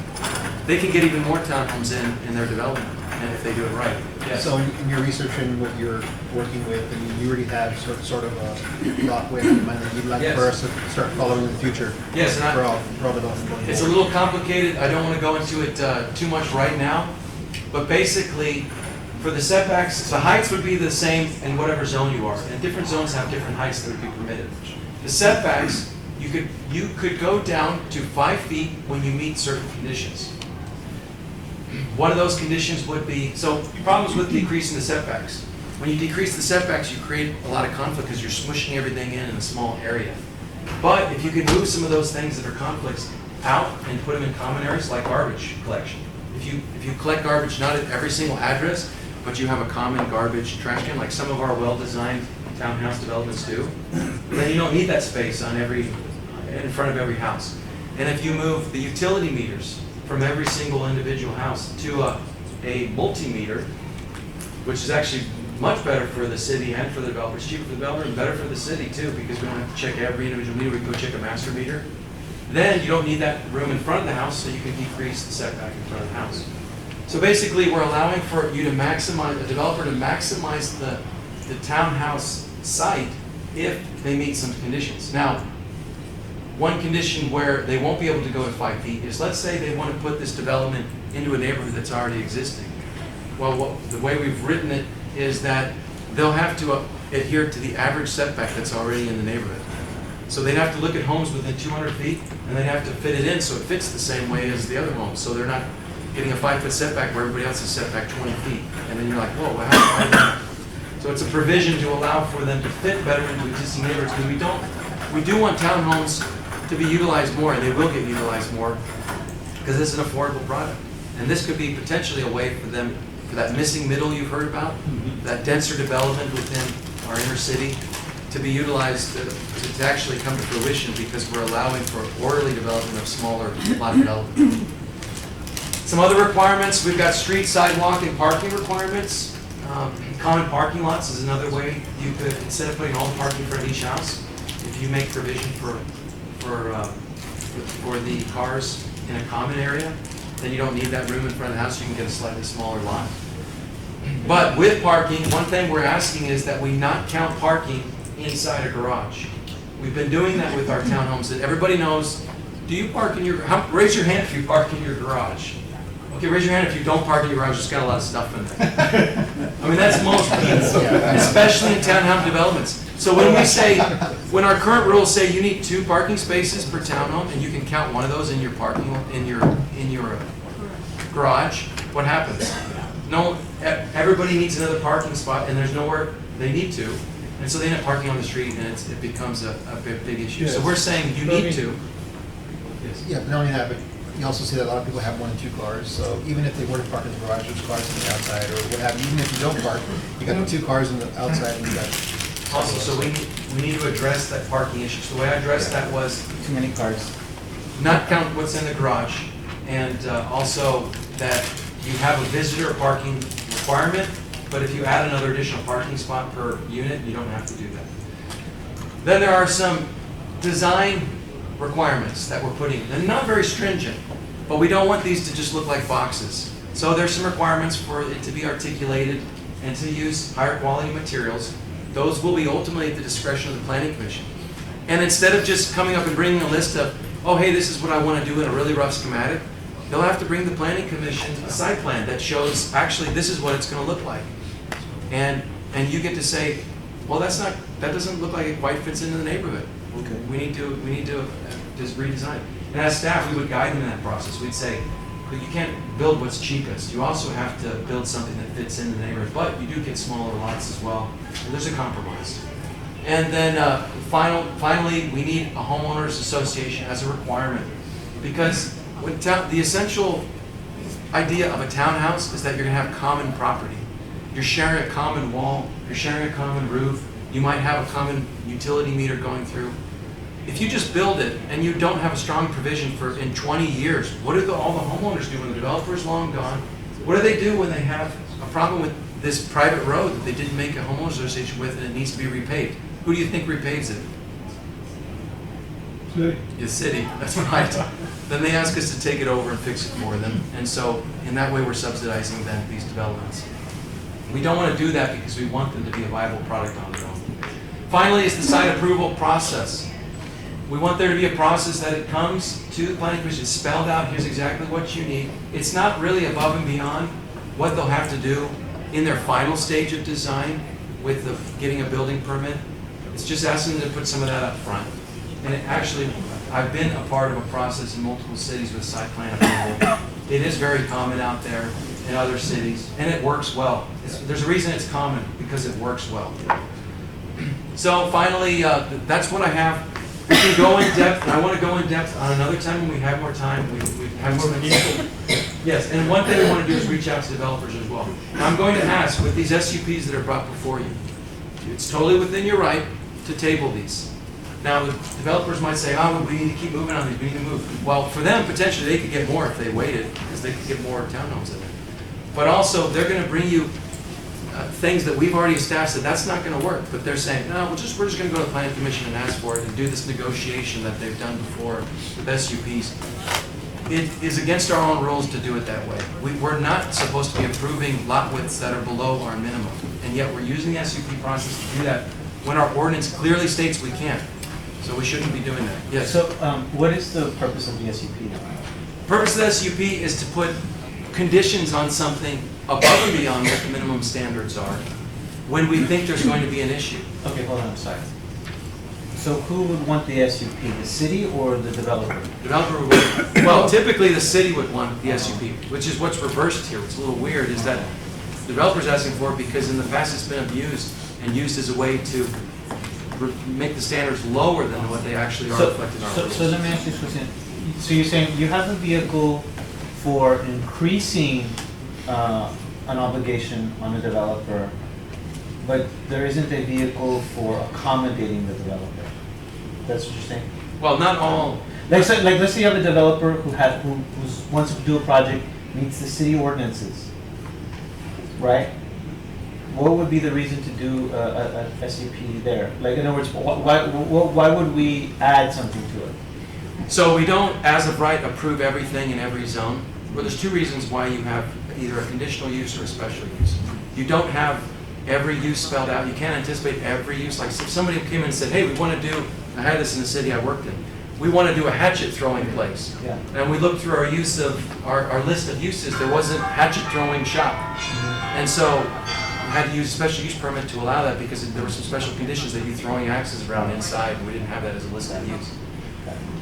they can get even more townhomes in their development, and if they do it right. Yes. So in your research and what you're working with, I mean, you already have sort of a lot way in mind that you'd like Yes. for us to start following in the future. Yes, and For all development going it's a forward. little complicated. I don't want to go into it too much right now. But basically, for the setbacks, the heights would be the same in whatever zone you are. And different zones have different heights that would be permitted. The setbacks, you could go down to 5 feet when you meet certain conditions. One of those conditions would be, so problems with decreasing the setbacks. When you decrease the setbacks, you create a lot of conflict because you're smushing everything in a small area. But if you could move some of those things that are conflicts out and put them in common areas like garbage collection. If you collect garbage not at every single address, but you have a common garbage trash can, like some of our well-designed townhouse developments do, then you don't need that space in front of every house. And if you move the utility meters from every single individual house to a multimeter, which is actually much better for the city and for the developer. It's cheaper for the developer and better for the city too, because we don't have to check every individual meter. We can go check a master meter. Then you don't need that room in front of the house, so you can decrease the setback in front of the house. So basically, we're allowing for you to maximize, a developer to maximize the townhouse site if they meet some conditions. Now, one condition where they won't be able to go at 5 feet is, let's say they want to put this development into a neighborhood that's already existing. Well, the way we've written it is that they'll have to adhere to the average setback that's already in the neighborhood. So they'd have to look at homes within 200 feet, and they'd have to fit it in so it fits the same way as the other homes. So they're not getting a 5-foot setback where everybody else is set back 20 feet. And then you're like, whoa, well, how do I do that? So it's a provision to allow for them to fit better into existing neighborhoods, because we do want townhomes to be utilized more, and they will get utilized more, because it's an affordable product. And this could be potentially a way for them, for that missing middle you've heard about, that denser development within our inner city, to be utilized to actually come to fruition, because we're allowing for orderly development of smaller lot development. Some other requirements, we've got street, sidewalk, and parking requirements. Common parking lots is another way you could, instead of putting all the parking in front of each house, if you make provision for the cars in a common area, then you don't need that room in front of the house, you can get a slightly smaller lot. But with parking, one thing we're asking is that we not count parking inside a garage. We've been doing that with our townhomes, that everybody knows, do you park in your, raise your hand if you park in your garage. Okay, raise your hand if you don't park in your garage, it's got a lot of stuff in there. I mean, that's most people, especially in townhome developments. So when we say, when our current rules say you need 2 parking spaces per townhome, and you can count one of those in your parking, in your garage, what happens? No, everybody needs another parking spot, and there's nowhere they need to, and so they end up parking on the street, and it becomes a big issue. So we're saying you need to. Yes. Yeah, but not only that, but you also see that a lot of people have 1 and 2 cars, so even if they were to park in the garage, there's cars on the outside, or what have you, even if you don't park, you got 2 cars on the outside, and you got... Also, so we need to address that parking issue. So the way I addressed that was Too many cars. not count what's in the garage, and also that you have a visitor parking requirement, but if you add another additional parking spot per unit, you don't have to do that. Then there are some design requirements that we're putting. They're not very stringent, but we don't want these to just look like boxes. So there's some requirements for it to be articulated and to use higher quality materials. Those will be ultimately at the discretion of the Planning Commission. And instead of just coming up and bringing a list of, oh, hey, this is what I want to do in a really rough schematic, they'll have to bring the Planning Commission a site plan that shows, actually, this is what it's going to look like. And you get to say, well, that doesn't look like it quite fits into the neighborhood. Okay. We need to just redesign. And as staff, we would guide them in that process. We'd say, but you can't build what's cheapest. You also have to build something that fits in the neighborhood, but you do get smaller lots as well. So there's a compromise. And then finally, we need a homeowners association as a requirement, because the essential idea of a townhouse is that you're going to have common property. You're sharing a common wall, you're sharing a common roof, you might have a common utility meter going through. If you just build it and you don't have a strong provision for in 20 years, what do all the homeowners do when the developer's long gone? What do they do when they have a problem with this private road that they didn't make a homeowners association with and it needs to be repaved? Who do you think repaves it? The city. That's what I thought. Then they ask us to take it over and fix it for them. And so in that way we're subsidizing then these developments. We don't want to do that because we want them to be a viable product on their own. Finally is the site approval process. We want there to be a process that it comes to the Planning Commission, spelled out, here's exactly what you need. It's not really above and beyond what they'll have to do in their final stage of design with getting a building permit. It's just asking them to put some of that up front. And I've been a part of a process in multiple cities with site plan approval. It is very common out there in other cities, and it works well. There's a reason it's common, because it works well. So finally, that's what I have. We can go in depth, and I want to go in depth on another time when we have more time. We have more people. Yes, and one thing we want to do is reach out to developers as well. I'm going to ask, with these SUPs that are brought before you, it's totally within your right to table these. Now, the developers might say, oh, we need to keep moving on these, we need to move. Well, for them, potentially, they could get more if they waited, because they could get more townhomes in there. But also, they're going to bring you things that we've already established that that's not going to work. But they're saying, no, we're just going to go to the Planning Commission and ask for it and do this negotiation that they've done before with SUPs. It is against our own rules to do it that way. We're not supposed to be approving lot widths that are below our minimum. And yet, we're using the SUP process to do that when our ordinance clearly states we can't. So we shouldn't be doing that. Yes? So what is the purpose of the SUP now? The purpose of the SUP is to put conditions on something above and beyond what the minimum standards are when we think there's going to be an issue. Okay, hold on a second. So who would want the SUP, the city or the developer? Developer would, well, typically the city would want the SUP, which is what's reversed here. What's a little weird is that the developer's asking for it because in the past it's been abused and used as a way to make the standards lower than what they actually are reflected in our rules. So let me ask you this question. So you're saying you have a vehicle for increasing an obligation on the developer, but there isn't a vehicle for accommodating the developer. That's what you're saying? Well, not all. Let's say you have a developer who wants to do a project, meets the city ordinances, right? What would be the reason to do a SUP there? Like, in other words, why would we add something to it? So we don't, as of right, approve everything in every zone. Well, there's two reasons why you have either a conditional use or a special use. You don't have every use spelled out. You can't anticipate every use. Like if somebody came in and said, hey, we want to do, I had this in the city I worked in, we want to do a hatchet throwing place. Yeah. And we looked through our use of, our list of uses, there wasn't hatchet throwing shop. And so we had to use a special use permit to allow that because there were some special conditions that you throwing axes around inside, and we didn't have that as a list of use.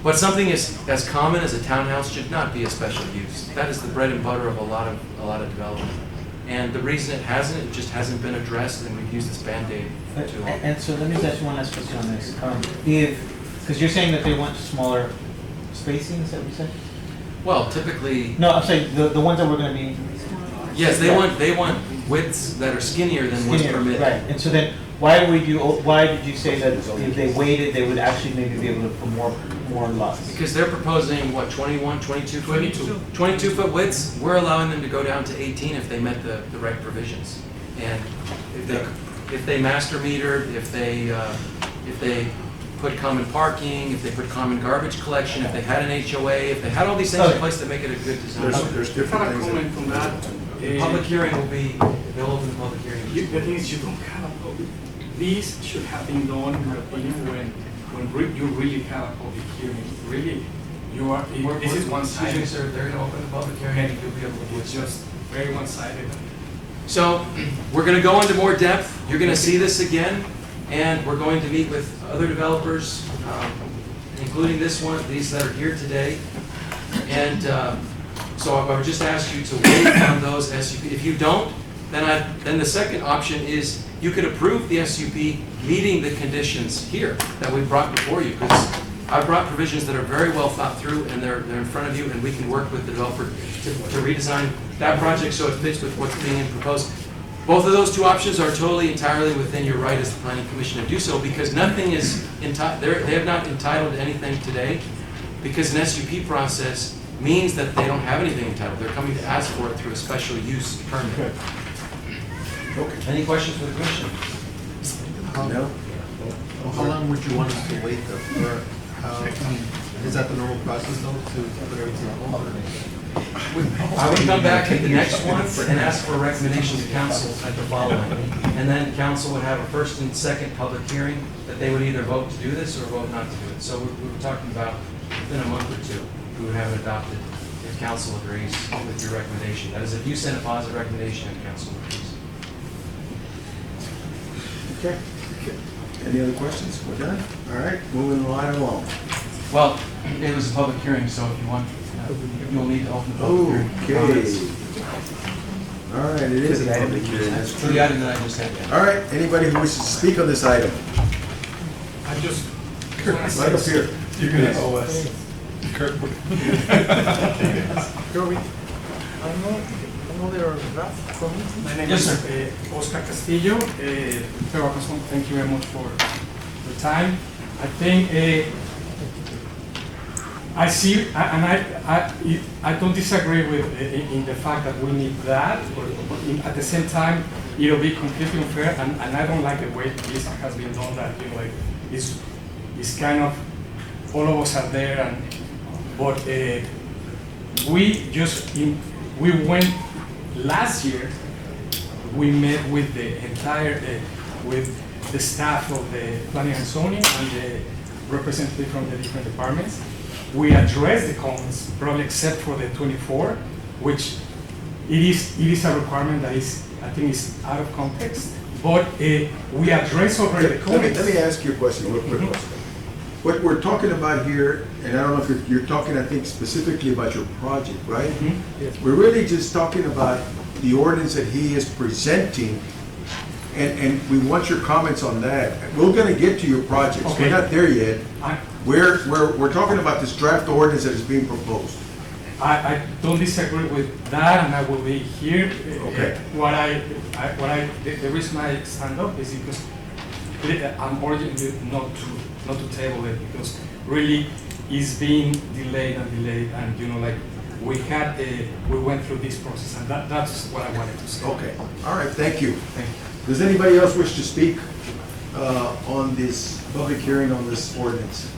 But something as common as a townhouse should not be a special use. That is the bread and butter of a lot of development. And the reason it just hasn't been addressed, and we've used this Band-Aid too long. And so let me ask you one last question on this. Because you're saying that they want smaller spacing, is that what you said? Well, typically. No, I'm saying the ones that we're going to be. Yes, they want widths that are skinnier than what's permitted. Right, and so then why did you say that if they waited, they would actually maybe be able to put more lots? Because they're proposing, what, 21, 22 foot widths? We're allowing them to go down to 18 if they met the right provisions. And if they master metered, if they put common parking, if they put common garbage collection, if they had an HOA, if they had all these things in place to make it a good design. There's different things. comment on that. The public hearing will be, they'll open the public hearing. The thing is, you don't have a public, this should have been done, in my opinion, when you really have a public hearing, really, you are, this is one-sided. Excuse me, sir, they're gonna open the public hearing, and you'll be able to do it. It's just very one-sided. So, we're gonna go into more depth, you're gonna see this again, and we're going to meet with other developers, including this one, these that are here today. And so I would just ask you to wait on those SUP. If you don't, then the second option is you could approve the SUP meeting the conditions here that we brought before you, because I've brought provisions that are very well thought through, and they're in front of you, and we can work with the developer to redesign that project so it fits with what's being proposed. Both of those two options are totally entirely within your right as the planning commission to do so, because nothing is they have not entitled anything today, because an SUP process means that they don't have anything entitled. They're coming to ask for it through a special use permit. Okay. Any questions for the commission? No? How long would you want us to wait though? For, is that the normal process though, to put everything on hold? I would come back at the next one and ask for a recommendation to council at the following. And then council would have a first and second public hearing that they would either vote to do this or vote not to do it. So we were talking about within a month or two, we would have it adopted if council agrees with your recommendation. That is, if you send a positive recommendation and council agrees. Okay. Any other questions? We're done? All right, moving right along. Well, it was a public hearing, so if you want, you'll need to open the public hearing. Okay. All right, it is a public hearing, that's So true. the item that I just had. All right, anybody who wishes to speak on this item? I just. Right up here. You're gonna owe us. Kirby, another draft from me? My name Yes, is Oscar Castillo. Thank you very much for the time. I think I see, I don't disagree with in the fact that we need that, but at the same time, it'll be completely unfair, and I don't like the way this has been done. That like it's kind of all of us are there, but we went last year. We met with the entire with the staff of the planning and zoning and the representative from the different departments. We addressed the comments, probably except for the 24, which it is a requirement that is, I think, is out of context. But we addressed already the comments. Let me ask you a question real quick. What we're talking about here, and I don't know if you're talking, I think, specifically about your project, right? Yes. We're really just talking about the ordinance that he is presenting, and we want your comments on that. We're gonna get to your projects. Okay. We're not there yet. I- We're talking about this draft ordinance that is being proposed. I don't disagree with that, and I will be here. Okay. The reason I stand up is because I'm urging you not to table it, because really it's being delayed, and like we went through this process, and that's what I wanted to say. Okay, all right, thank you. Thank you. Does anybody else wish to speak on this public hearing on this ordinance?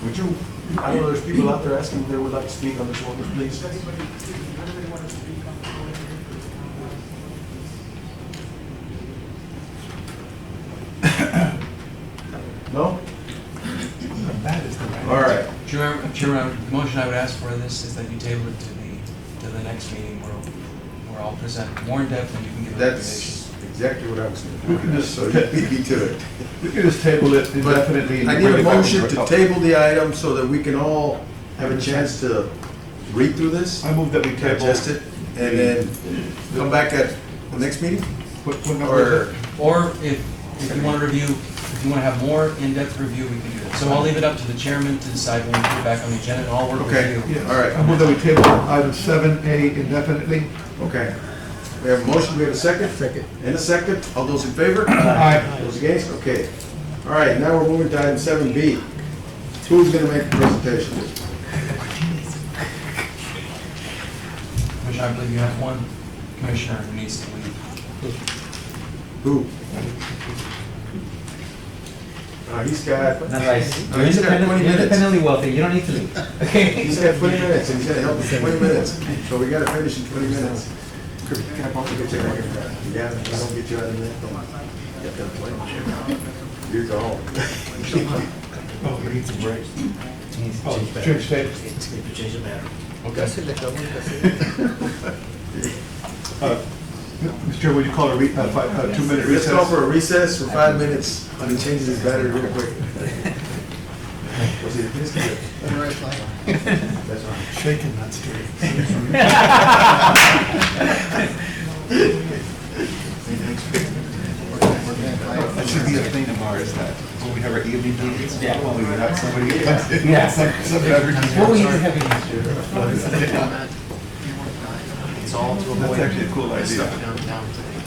Would you, I know there's people out there asking if they would like to speak on this ordinance, please. No? All right. Chairman, the motion I would ask for this is that you table it to the next meeting where I'll present more in depth and you can give a recommendation. That's exactly what I was We going can to do, just- so you beat me to it. We can just table it indefinitely. and I need bring a it back motion for to public. table the item so that we can all have a chance to read through this, I move that we table. digest it, and then come back at the next meeting? What number is it? Or if you want to review, if you want to have more in-depth review, we can do that. So I'll leave it up to the chairman to decide when we put it back on the agenda, and I'll work Okay. with you. Yes. All right. I move that we table item 7A indefinitely. Okay. We have a motion, we have a second? Second. And a second, all those in favor? Aye. Those against? Okay. All right, now we're moving to item 7B. Who's gonna make the presentation? Commissioner, I believe you have one commissioner who needs to leave. Who? He's got, Not right. You're he's got 20 you're minutes. independently wealthy, you don't need to leave. Okay? He's got 20 minutes, and he's gotta help us 20 minutes. So we gotta finish in 20 minutes. Can I bump you? Yeah, I don't get you out of there. You're gone. Oh, we need some breaks. Oh, Change tape. Change the matter. Mr. Chair, would you call a 2-minute Let's go recess? for a recess for 5 minutes, and he changes his battery real quick. Was it this good? That's right. Shaking, not stirring. That should be a thing of ours, that when we have our evening meetings, we have somebody who comes in. Yeah. Some beverage. What were you having? It's all to avoid. That's actually a cool idea. stuff downtown today.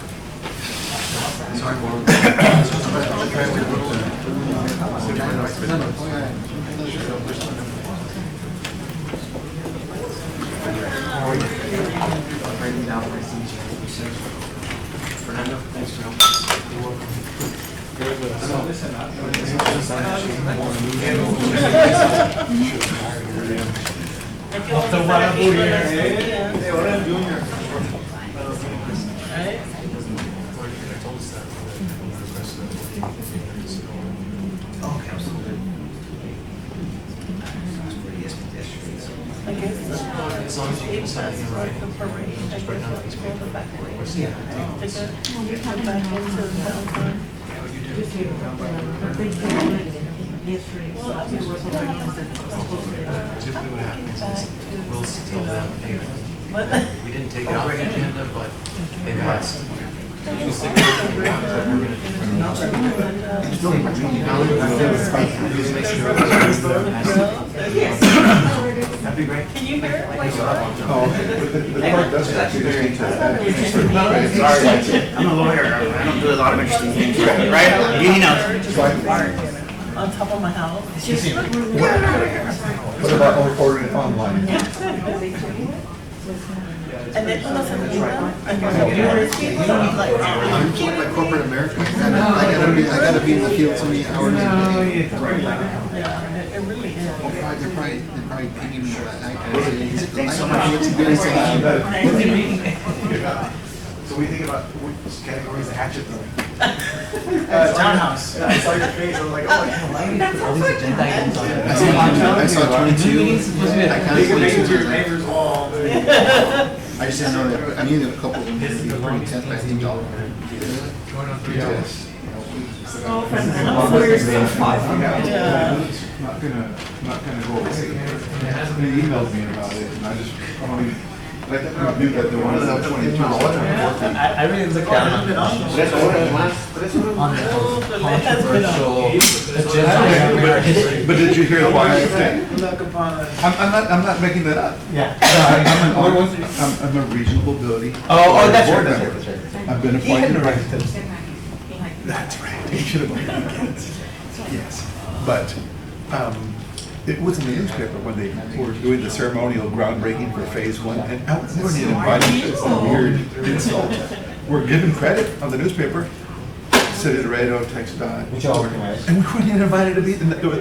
Sorry, Fernando, thanks for helping us. You're welcome. As long as you keep something in writing. Just write down a piece of paper. Typically what happens is we'll tell them, hey, we didn't take it off the agenda, but they've asked. We'll stick with it. We're gonna just make sure. That'd be great. Can you hear it? Like, Oh, the clerk does actually just need to. Sorry, I'm a lawyer, I don't do a lot of interesting things, right? You know. On top of my house. What about ordering it online? And then plus an email, and you're like, I'm like corporate America. I gotta be in the field so many hours a day. yeah, it really is. They're probably pinging me that night. Thanks so much. It's good to So we think about which categories the hatchet thing. Townhouse. I saw your face, I was like, oh. All these agenda items on it. I saw 22. I Take a picture of your counted. neighbor's wall. I just didn't know that. I knew that a couple of them would be pretty intense, but I think y'all were gonna do it. Yes. Oh, I'm for yourself. Not gonna go away. They emailed me about it, and I just, I knew that they wanted to have 22. I really looked down on the controversial agenda. But did you hear why I said? I'm not making that up. Yeah. I'm a regional mobility. Oh, that's board right, member. that's right. I've been He had appointed. the right to. That's right. He should have been against. Yes, but it was in the newspaper when they were doing the ceremonial groundbreaking for Phase 1, and we weren't even invited. It's a weird insult. We're given credit on the newspaper. City of Laredo, TxDOT. Which y'all recognize. And we weren't even invited to be,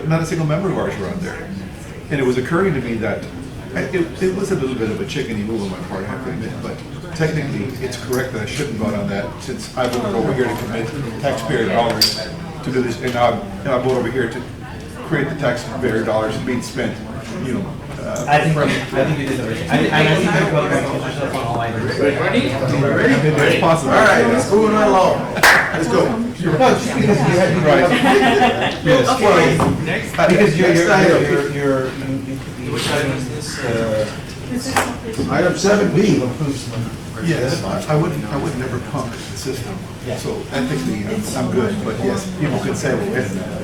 not a single member of ours were on there. And it was occurring to me that it was a little bit of a chickeny move on my part, I have to admit, but technically, it's correct that I shouldn't vote on that, since I voted over here to commit taxpayer dollars to do this, and now I vote over here to create the taxpayer dollars being spent, you know. I think you did the right thing. I think you're going to put yourself on all items. It's possible. All right, let's move right along. Let's go. No, just because you had. Right. Yes. Well, because you're. Which item is this? Item 7B. Yes, I would never punk the system, so ethically, I'm good, but yes, people could say, well, wait a minute.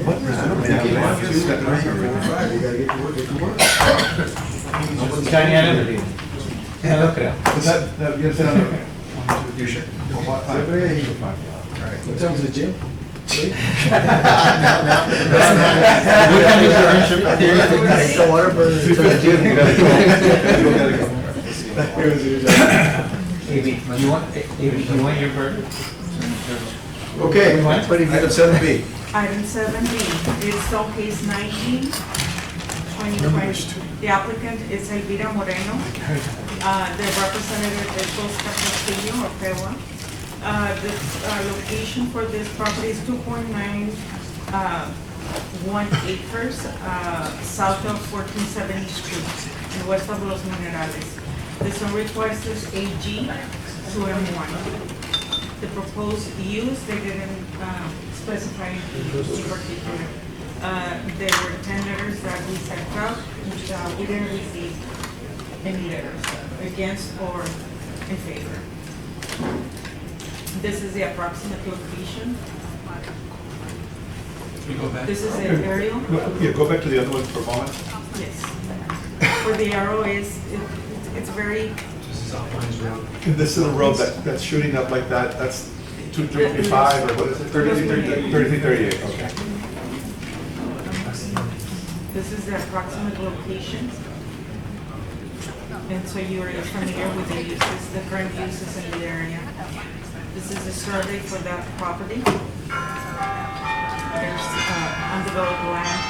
What presumably I would have to step right here. You gotta get to work, get to work. Shiny identity. Yeah, look at it. But that, you said, you sure? What time? What time is it, Jim? You want your burger? Okay, item 7B. Item 7B, it's on case 19, 2020. The applicant is Elvira Moreno. The representative is Oscar Castillo of Pewa. The location for this property is 2.91 acres south of 1470 Street in west of Los Minerales. The zone request is AG to M1. The proposed use, they didn't specify in particular. There were 10 letters that we sent out, which we didn't receive any letters against or in favor. This is the approximate location. This is an aerial. Yeah, go back to the other one for a moment. Yes. Where the arrow is, it's very, This is a road that's shooting up like that, that's 2335, or what is it, 3338, okay. this is the approximate location. And so you're familiar with the uses, the current uses in the area. This is a survey for that property. There's undeveloped land.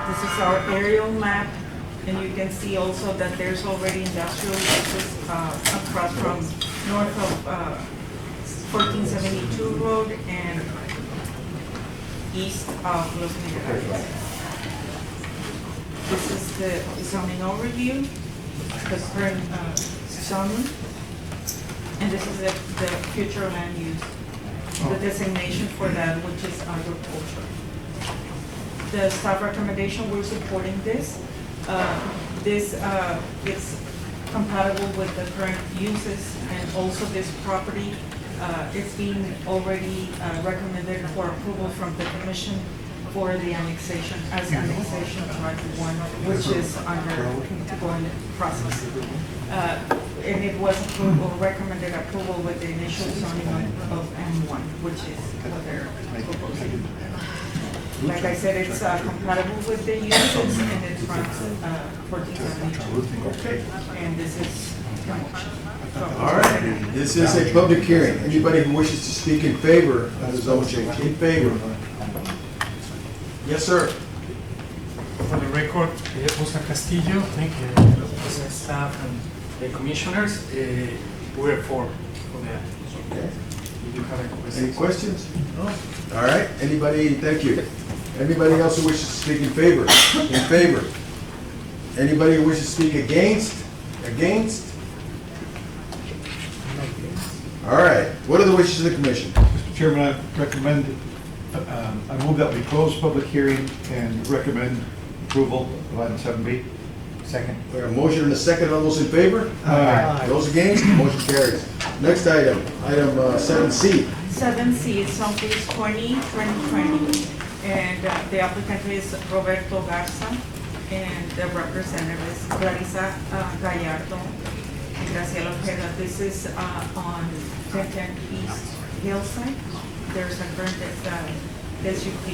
This is our aerial map, and you can see also that there's already industrial uses across from north of 1472 Road and east of Los Minerales. This is the zoning overview, the current zoning, and this is the future land use, the designation for that, which is agriculture. The staff recommendation, we're supporting this. This is compatible with the current uses, and also this property is being already recommended for approval from the commission for the annexation, as annexation of Right 1, which is undergoing process. And it was approval, recommended approval with the initial zoning of M1, which is what they're proposing. Like I said, it's compatible with the uses, and it's from 1472. And this is the motion. All right, this is a public hearing. Anybody who wishes to speak in favor of the zone change, in favor? Yes, sir. For the record, Oscar Castillo, thank you, the staff and the commissioners, we're for that. Okay. If you have any Any questions. questions? No. All right, anybody, thank you. Anybody else who wishes to speak in favor? In favor? Anybody who wishes to speak against? Against? All right, what are the wishes of the commission? Mr. Chairman, I recommend, I move that we close public hearing and recommend approval of item 7B. Second. We have a motion and a second. All those in favor? Aye. Those against? Motion carries. Next item, item 7C. 7C is on case 2020, and the applicant is Roberto Garza, and the representative is Clarissa Gallardo and Graciela Ojeda. This is on 1010 East Hillside. There's a current SUP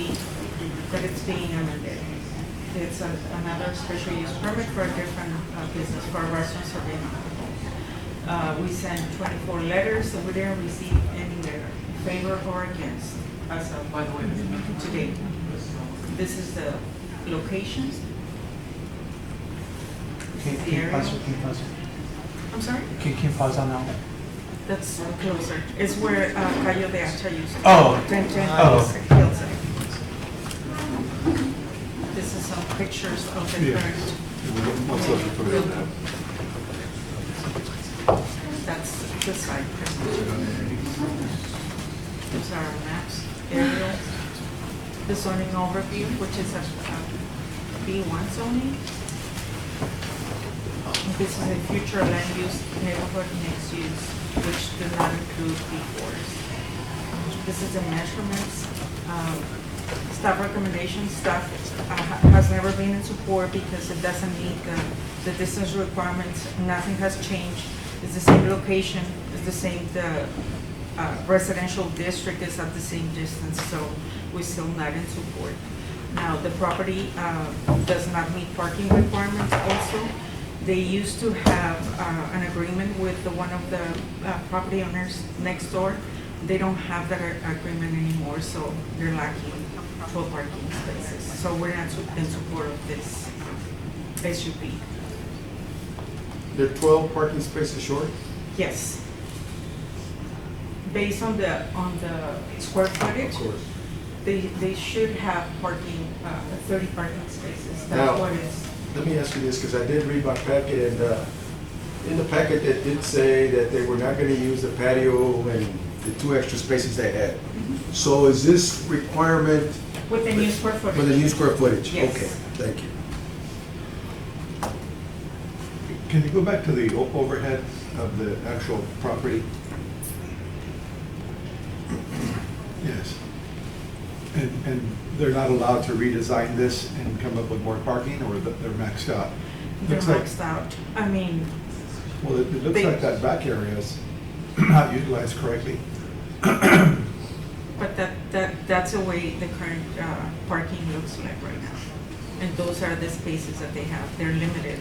that it's being amended. It's another special use permit for a different business, for a restaurant serving alcohol. We sent 24 letters, and we didn't receive any letter, in favor or against, as of, by the way, today. This is the location. This is the area. I'm sorry? Can you pause on that one? That's closer. It's where Cayo de Hacha used to be. Oh. 1010 Oh. East Hillside. This is some pictures of the current. That's the site. These are our maps, aerial, the zoning overview, which is a B1 zoning. This is a future land use neighborhood mixed use, which do not include B4s. This is the measurements. Staff recommendations, staff has never been in support because it doesn't meet the distance requirements. Nothing has changed. It's the same location, it's the same, the residential district is at the same distance, so we're still not in support. Now, the property does not meet parking requirements also. They used to have an agreement with one of the property owners next door. They don't have that agreement anymore, so they're lacking 12 parking spaces. So we're not in support of this SUP. They're 12 parking spaces short? Yes. Based on the square footage, Of course. they should have parking, 30 parking spaces. Now, That's what it is. Let me ask you this, because I did read my packet, and in the packet, it did say that they were not going to use the patio and the 2 extra spaces they had. So is this requirement With the new square footage. for the new square footage? Yes. Okay, thank you. Can you go back to the overhead of the actual property? Yes. And they're not allowed to redesign this and come up with more parking, or they're maxed out? They're Looks like- maxed out. I mean, Well, it looks They- like that back area is not utilized correctly. but that's the way the current parking looks like right now. And those are the spaces that they have. They're limited.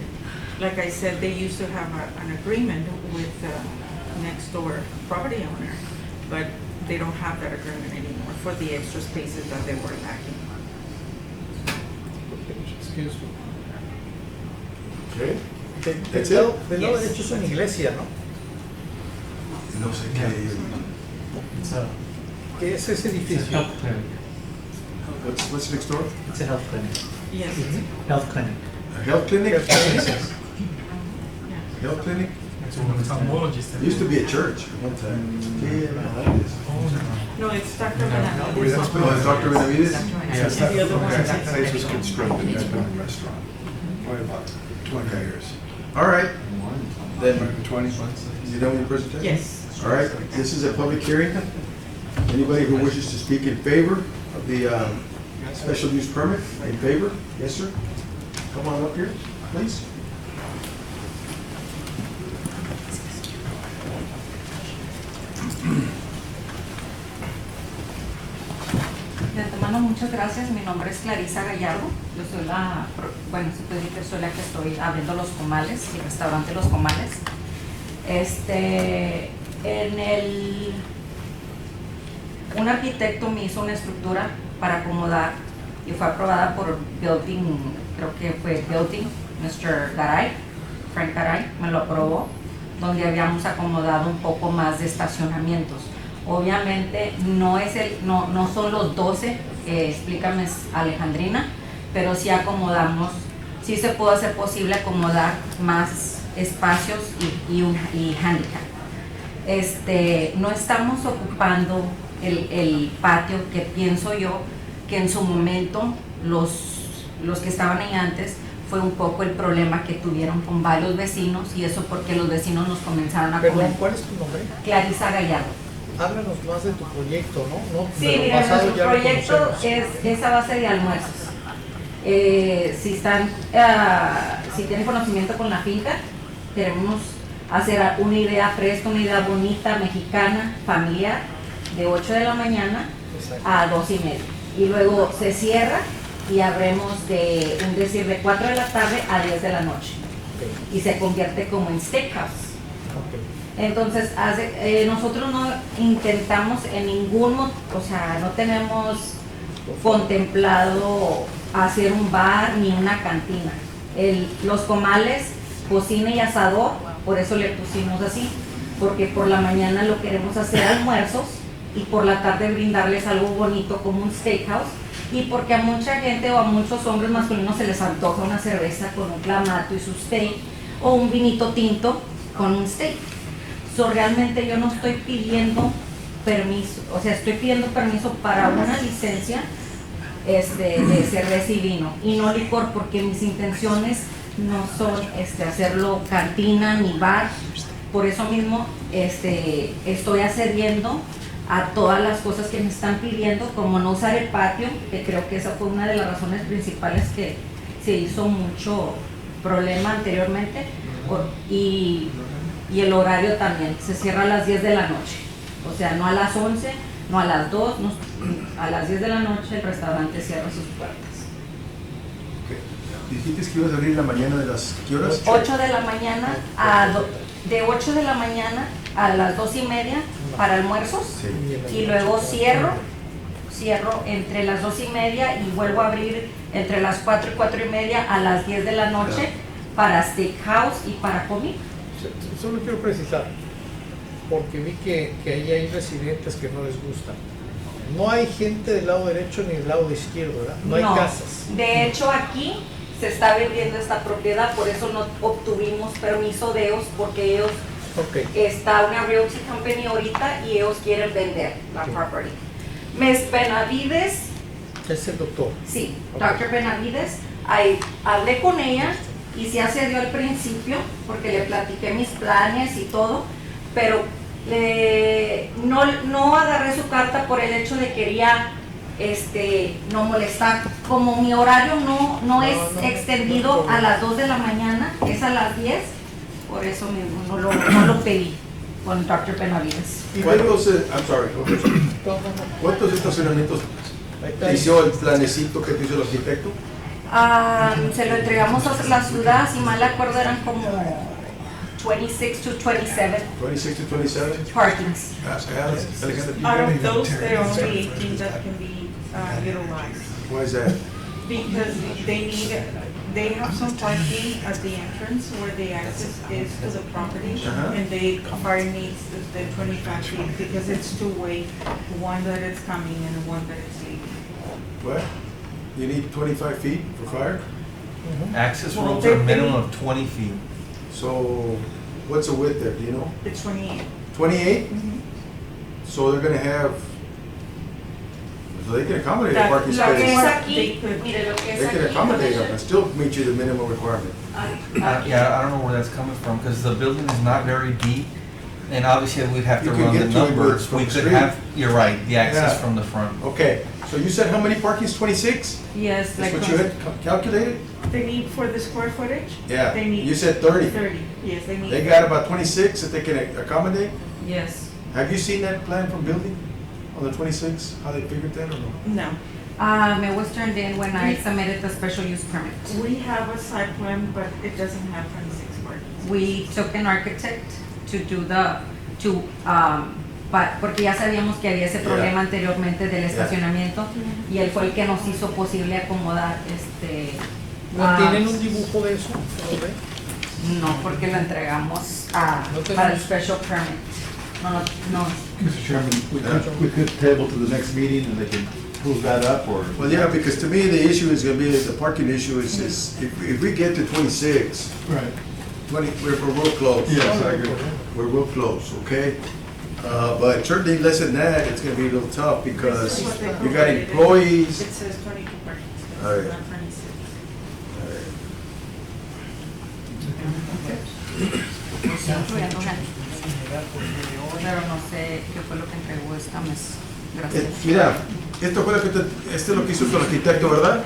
Like I said, they used to have an agreement with the next door property owner, but they don't have that agreement anymore for the extra spaces that they were lacking. Excuse me. Okay. Del That's lado, it? del lado Yes. derecho es una iglesia, ¿no? No sé qué. ¿Qué es ese edificio? What's next door? It's a health clinic. Yes. Health clinic. A health clinic? Health clinic? Ophthalmologist. Used to be a church at one time. Yeah, I like this. No, it's Dr. Benavides. Oh, it's Dr. Benavides? Yes, And the other one is that place was constructed, it's been a restaurant, probably about 20 years. All right. Then, 20? you done with your presentation? Yes. All right, this is a public hearing. Anybody who wishes to speak in favor of the special use permit, in favor? Yes, sir? Come on up here, please. De antemano, muchas gracias. Mi nombre es Clarisa Gallardo. Yo soy se puede decir que soy la que estoy abriendo Los Comales, el restaurante Los Comales. Un arquitecto me hizo una estructura para acomodar y fue aprobada por Building, creo que fue Building, Mr. Garay, Frank Garay, me lo aprobó, donde habíamos acomodado un poco más de estacionamientos. Obviamente no son los 12 que explica Ms. Alejandrina, pero sí acomodamos, sí se puede hacer posible acomodar más espacios y handicap. No estamos ocupando el patio, que pienso yo que en su momento los que estaban ahí antes fue un poco el problema que tuvieron con varios vecinos, y eso porque los vecinos nos comenzaron a Perdón, comer. ¿cuál es tu nombre? Clarisa Gallardo. Háblanos más de tu proyecto, ¿no? No, Sí, de lo mira, pasado nuestro ya lo proyecto conocemos. es a base de almuerzos. Si tienen conocimiento con la finca, queremos hacer una idea fresca, una idea bonita, mexicana, familiar, de 8 de la mañana a 2:30. Y luego se cierra y abremos de 4 de la tarde a 10 de la noche. Y se convierte como en steakhouse. Entonces, nosotros no intentamos no tenemos contemplado hacer un bar ni una cantina. Los Comales, cocina y asador, por eso le pusimos así, porque por la mañana lo queremos hacer almuerzos y por la tarde brindarles algo bonito como un steakhouse, y porque a mucha gente o a muchos hombres masculinos se les antoja una cerveza con un clamato y su steak, o un vinito tinto con un steak. Realmente yo no estoy pidiendo permiso, estoy pidiendo permiso para una licencia de cerveza y vino, y no licor, porque mis intenciones no son hacerlo cantina ni bar. Por eso mismo estoy accediendo a todas las cosas que me están pidiendo, como no usar el patio, que creo que esa fue una de las razones principales que se hizo mucho problema anteriormente, y el horario también, se cierra a las 10 de la noche. O sea, no a las 11, no a las 2, no, a las 10 de la noche el restaurante cierra sus puertas. Dijiste que ibas a abrir en la mañana de las, ¿qué horas? 8 de la mañana de 8 de la mañana a las 2:30 para almuerzos Sí. y luego cierro entre las 2:30 y vuelvo a abrir entre las 4 y 4:30 a las 10 de la noche para steakhouse y para comida. Solo quiero precisar, porque vi que ahí hay residentes que no les gusta. No hay gente del lado derecho ni del lado izquierdo, ¿verdad? No hay casas. De hecho, aquí se está vendiendo esta propiedad, por eso no obtuvimos permiso de ellos, porque ellos, está una realty company ahorita y ellos quieren vender la property. Ms. Benavides. Es el doctor. Sí, Dr. Benavides, hablé con ella y se accedió al principio porque le platiqué mis planes y todo, pero no agarré su carta por el hecho de que quería no molestar. Como mi horario no es extendido a las 2 de la mañana, es a las 10, por eso mismo no lo pedí con Dr. Benavides. ¿Cuántos estacionamientos hizo el planecito que te hizo el arquitecto? Se lo entregamos a la ciudad, si mal acuerdo eran como 26 to 27. 26 to 27? Parkings. Out of those, there are only 18 that can be utilized. Why is that? Because they have some parking at the entrance where the access is to the property, and they fire needs the 25 feet because it's two-way, one that is coming and one that is leaving. What? You need 25 feet for fire? Access Well, roads are a they- minimum of 20 feet. So what's the width there, do you know? It's 28. 28? So they're gonna have, so they can accommodate a parking Lo que es space. aquí, mire lo que es They can aquí. accommodate them and still meet you the minimum requirement. Yeah, I don't know where that's coming from, because the building is not very deep, and obviously we'd have to You can run the get to it with- numbers. from We the could street. have, you're right, the access Yeah. from the front. Okay, so you said how many parkings, 26? Yes, That's like what you had calculated? They need for the square footage? Yeah, They need. you said 30. 30, yes, they need. They got about 26 that they can accommodate? Yes. Have you seen that plan from building on the 26, how they figured that or no? No. It was turned in when I submitted the special use permit. We have a site plan, but it doesn't have 26 parking. We took an architect to do porque ya sabíamos que había ese problema anteriormente del estacionamiento y él fue el que nos hizo posible acomodar ¿No tienen un dibujo de eso? ¿No lo ven? No, porque lo entregamos para el special permit. No. Mr. Chairman, we could table to the next meeting and they can prove that up, or? Well, yeah, because to me, the issue is gonna be, the parking issue is if we get to 26, Right. 20, we're real close. Yes, I agree. We're real close, okay? But certainly less than that, it's gonna be a little tough because This is what they you got provided. employees. It says 22 parking spaces, All right. not 26. Pero no sé qué fue lo que entregó esta mes. Gracias. Mira, esto es lo que hizo el arquitecto, ¿verdad?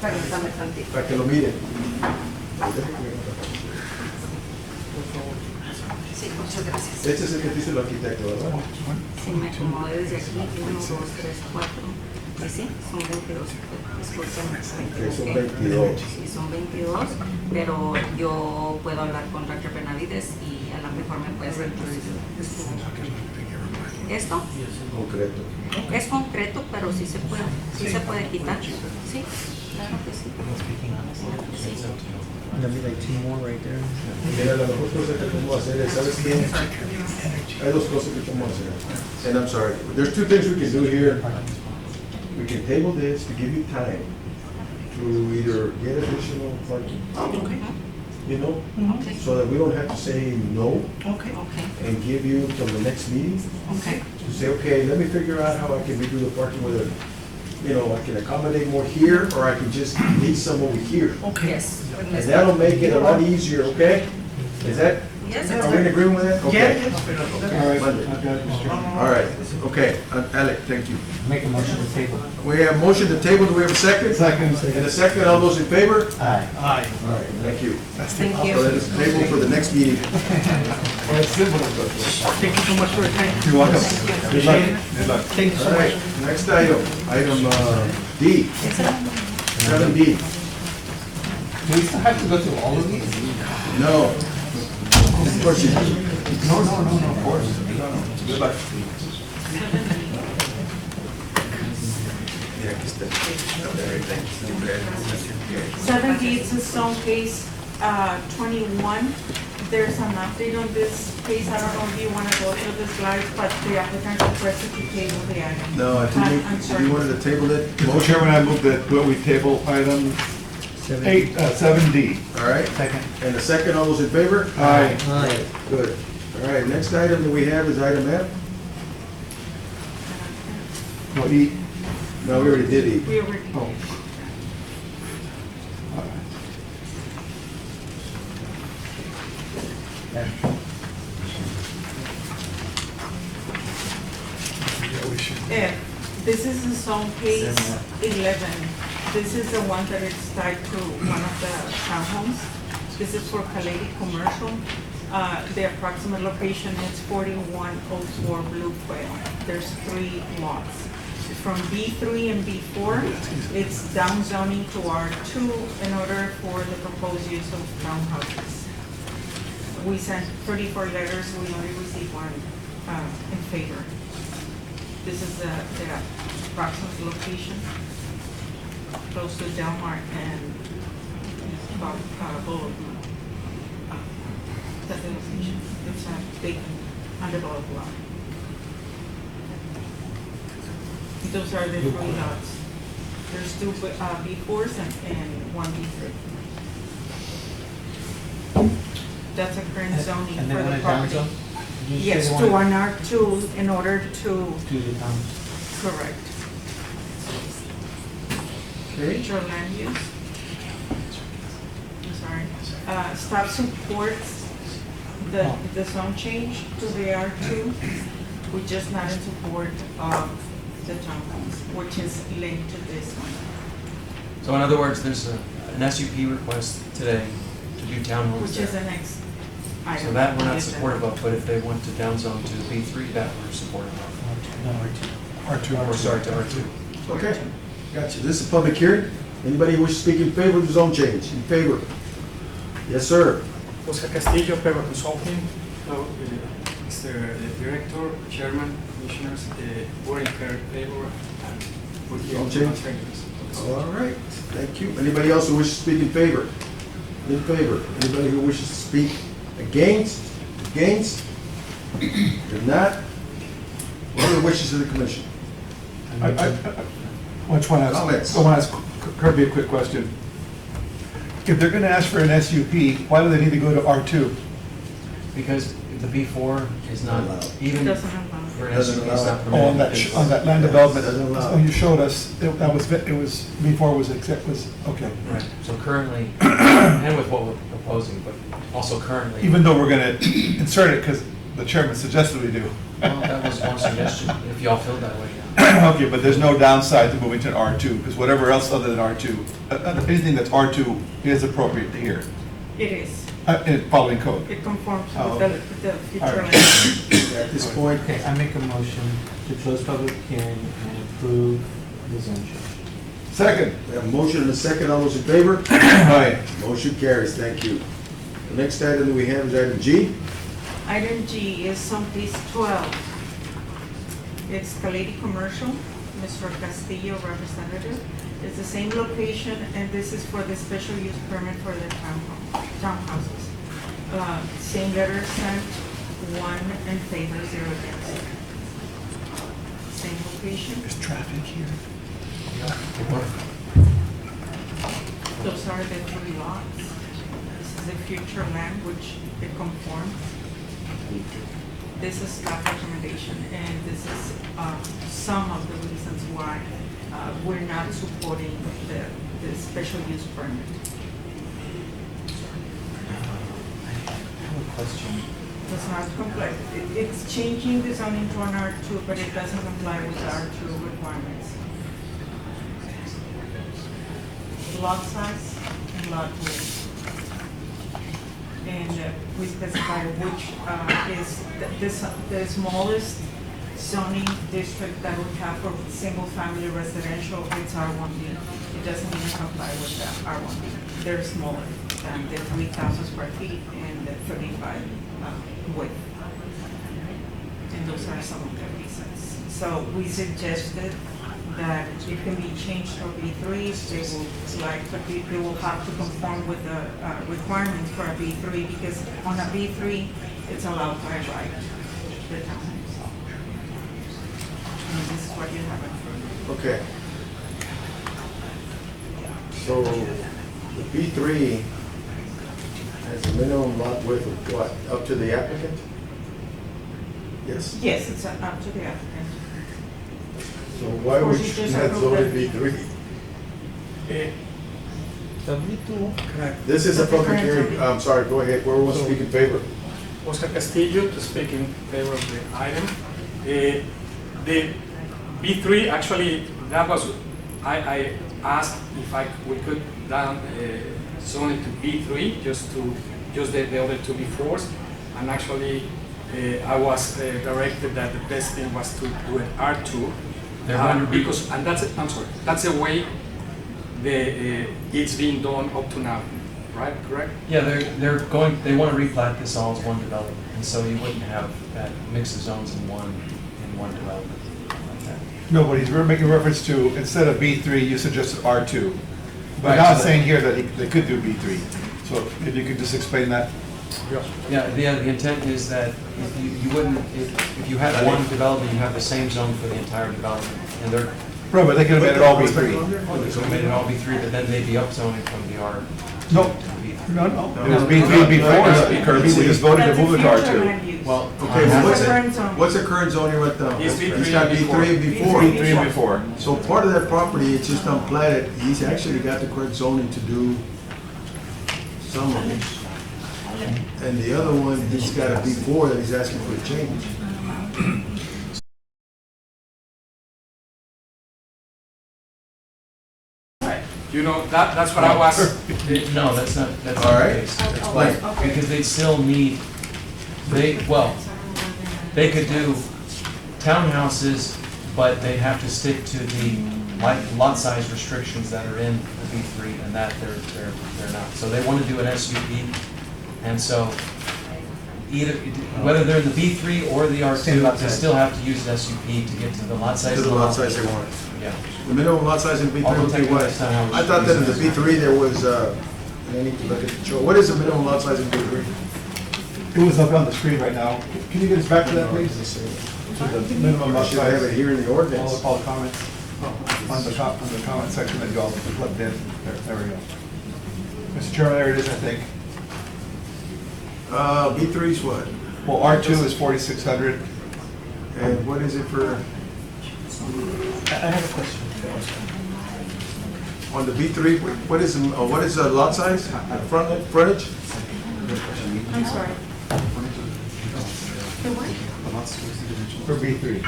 Permítame tantito. Para que lo miren. Sí, muchas gracias. Este es el que te hizo el arquitecto, ¿verdad? Si me acomodo desde aquí, 1, 2, 3, 4. Y sí, son 22. Discúlpenme. Ok, son 22. Sí, son 22, pero yo puedo hablar con Dr. Benavides y a lo mejor me puede hacer esto. Concreto. Es concreto, pero sí se puede quitar. Sí, claro que sí. Sí. Mira, la mejor cosa que podemos hacer es, ¿sabes qué? Hay dos cosas que podemos hacer. And I'm sorry, there's two things we can do here. We can table this to give you time to either get additional parking, you know, so that we don't have to say no. Okay. And give you till the next meeting. Okay. To say, okay, let me figure out how I can redo the parking, whether, you know, I can accommodate more here, or I can just need some over here. Yes. And that'll make it a lot easier, okay? Is that Yes, Are we in agreement with that? Okay. Yeah. All right. All right, okay, Alec, thank you. Make a motion to table. We have motion to table, do we have a second? Second. And a second, all those in favor? Aye. Aye. All right, thank you. Thank So you. that is table for the next meeting. Thank you so much for your time. You're welcome. Good luck. Good luck. Thank you so All right, much. next item D, 7D. Do we still have to go through all of these? No. Of course you do. No, of course. Good luck. Seven D, it's a zone case, 21. There's an update on this case. I don't know if you want to go through the slides, but the applicant requested to table the item. No, I I'm think sorry. you wanted to table it. Mr. Chairman, I move that we table item 7D. All right, Second. and a second, all those in favor? Aye. Good. All right, next item that we have is item F. No, E. No, we already did E. We already did. This is the zone case 11. This is the one that is tied to one of the townhomes. This is for Kaledi Commercial. The approximate location is 4104 Blue Quail. There's 3 lots. From B3 and B4, it's down zoning to R2 in order for the proposed use of townhouses. We sent 34 letters, we only received 1 in favor. This is the approximate location, close to Del Mar and Boulevard. That's the location. It's a big undeveloped lot. Those are the 3 lots. There's 2 B4s and 1 B3. That's a current zoning And for then when the it down property. zone? Did you say Yes, they to wanted an R2 in order to, to the town? correct. Future land use. I'm sorry. Staff supports the zone change to the R2. We're just not in support of the townhomes, which is linked to this one. So in other words, there's an SUP request today to do townhomes Which is there. the next item. So that we're on not the supportive agenda. of, but if they want to downzone to B3, that we're supportive of. No, R2. R2. Or sorry, to R2. Okay, gotcha. This is a public hearing. Anybody who wishes to speak in favor of the zone change? In favor? Yes, sir. Oscar Castillo, Pega Consulting, Mr. Director, Chairman, Commissioners, we're in favor and we're here Zone to change? answer questions. All right, thank you. Anybody else who wishes to speak in favor? In favor. Anybody who wishes to speak against? Against? If not, what are the wishes of the commission? I just want to Comments? ask Kirby a quick question. If they're going to ask for an SUP, why do they need to go to R2? Because the B4 is not Allowed. even Doesn't allow. for an Doesn't SUP, it's allow not it. permitted. On that, because- on that land development, Doesn't allow. oh, you showed us, it was, before was, okay. Right, so currently, and with what we're proposing, but also currently. Even though we're going to insert it because the chairman suggested we do. Well, that was one suggestion, if y'all feel that way, yeah. Okay, but there's no downside to moving to an R2, because whatever else other than R2, anything that's R2 is appropriate to here, It is. following code. It conforms Oh, with okay. the future All right. land use. At this point, Okay, I make a motion to close public hearing and approve the zone change. Second. we have a motion and a second. All those in favor? Aye. Motion carries. Thank you. The next item that we have is item G. Item G is on page 12. It's Kaledi Commercial, Mr. Castillo representative. It's the same location, and this is for the special use permit for the townhouses. Same letter sent, 1 in favor, 0 against. Same location. Is traffic here? Those are the 3 lots. This is the future land, which it conforms. This is staff recommendation, and this is some of the reasons why we're not supporting the special use permit. I have a question. Does not comply. It's changing the zoning to an R2, but it doesn't comply with the R2 requirements. Lot size and lot width. And we specify which is the smallest zoning district that we have for single-family residential, it's R1B. It doesn't even comply with the R1B. They're smaller than the 3,000 square feet and the 35 width. And those are some of the reasons. So we suggested that it can be changed to B3. They will have to conform with the requirements for a B3, because on a B3, it's allowed by right, the town. And this is what you have in front of you. Okay. So the B3 has a minimum lot width of what, up to the applicant? Yes? Yes, it's up to the applicant. So why would Or you you just not approve zone the it B3? Correct. This is a That's the public current hearing, zoning. I'm sorry, go ahead, where was speak in favor? Oscar Castillo to speak in favor of the item. The B3, actually, that was, I asked if we could down zone it to B3, just the other two B4s, and actually I was directed that the best thing was to do an R2. They're going to be- Because, and that's the way it's being done up to now, right, correct? Yeah, they want to replat this all as one development, and so you wouldn't have that mix of zones in one development like that. No, but he's making reference to, instead of B3, you suggested R2. But Right, now so it's that- saying here that they could do B3. So if you could just explain that. Yeah, the intent is that if you wouldn't, if you had one development, you have the same zone for the entire development, and they're, Right, but they could have made it all they B3. could have made it all B3, but then they'd be upzoning from the R. No, to the B3. no, it was B3 before, Kirby, we just voted to move it to That's the future R2. land use. Well, Okay, That's what's the it, current zone. what's the current zoning right now? It's B3 He's got before. B3 before. B3 before. So part of that property, it's just unplatted, he's actually got the correct zoning to do some of it. And the other one, he's got a B4 that he's asking for a change. You know, that's what I was. No, that's not All the right. case. Explain. Because they still need, they could do townhouses, but they have to stick to the lot size restrictions that are in the B3, and that they're not. So they want to do an SUP, and so either, whether they're in the B3 or the Same lot R2, they size. still have to use an SUP to get to the lot size. To the lot size they want. Yeah. The minimum lot size in I'll B3 go would take be a look what? at townhouse. I thought that in the B3 there was, I need to look at the chart. What is the minimum lot size in B3? It was up on the screen right now. Can you get us back to that, please? To the minimum lot Should I have it size. here in the ordinance? All the comments. On the comment section that you all plugged in. There we go. Mr. Chairman, there it is, I think. B3 is what? Well, R2 is 4,600. And what is it for, I have a question. on the B3, what is the lot size? Frontage? I'm sorry. For B3.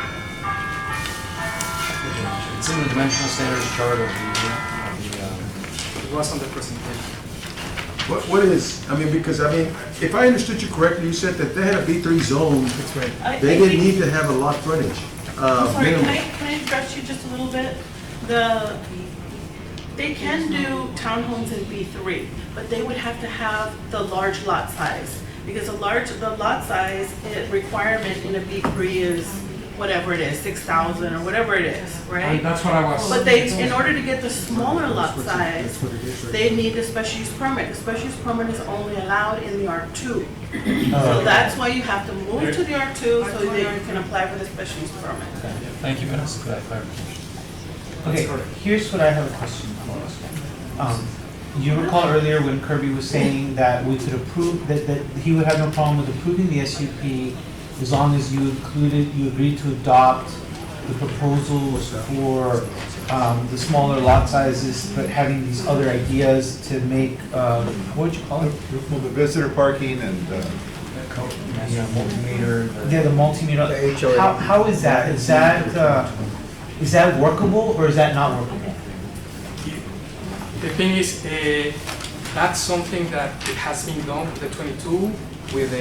It's in the dimensional standards chart of It was on the presentation. What is, because if I understood you correctly, you said that they had a B3 zone. They didn't need to have a lot frontage. I'm sorry, minimum. can I interrupt you just a little bit? They can do townhomes in B3, but they would have to have the large lot size. Because the lot size requirement in a B3 is whatever it is, 6,000 or whatever it is, right? And that's what I was. But in order to get the smaller lot size, they need a special use permit. The special use permit is only allowed in the R2. So that's why you have to move to the R2 so that you can apply for the special use permit. Thank you, Vanessa, for that clarification. Okay, here's what I have a question for. You recall earlier when Kirby was saying that we could approve, that he would have no problem with approving the SUP as long as you agreed to adopt the proposals for the smaller lot sizes, but having these other ideas to make, what would you call it? Well, the visitor parking and multimeter. Yeah, the multimeter. How is that? Is that workable or is that not workable? The thing is, that's something that it has been done with the 22, with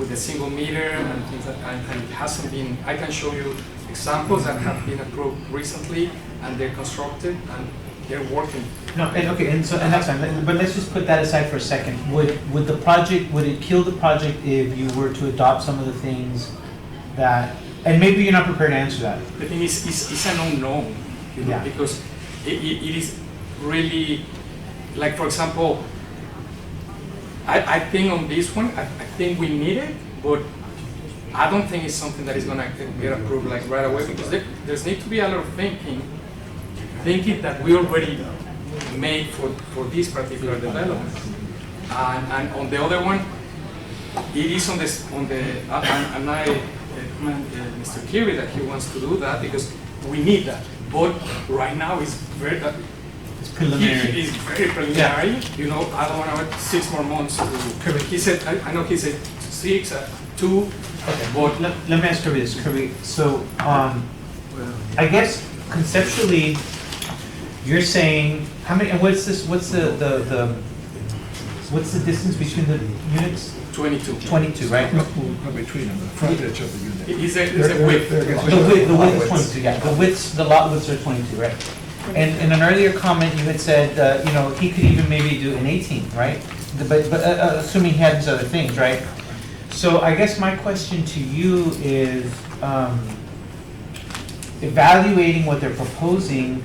the single meter and things like that, and it hasn't been. I can show you examples that have been approved recently, and they're constructed and they're working. No, and that's fine. But let's just put that aside for a second. Would it kill the project if you were to adopt some of the things that? And maybe you're not prepared to answer that. The thing is, it's an unknown, you know, Yeah. because it is really, like, for example, I think on this one, I think we need it, but I don't think it's something that is gonna get approved like right away, because there's need to be a lot of thinking that we already made for this particular development. And on the other one, it is on the, and I commend Mr. Kiri that he wants to do that because we need that. But right now it's very, it's preliminary. He is very preliminary. Yeah. You know, I don't want to wait 6 more months to. He said, I know he said 6, 2. Okay. But let me ask Kirby this, Kirby. So, I guess conceptually, you're saying how many? And what's this? What's the what's the distance between the units? 22. 22, right? Between them, the frontage of the unit. It's a width. The width is 22. Yeah, the lot widths are 22, right? And in an earlier comment, you had said you know, he could even maybe do an 18, right? But assuming he had these other things, right? So I guess my question to you is, evaluating what they're proposing,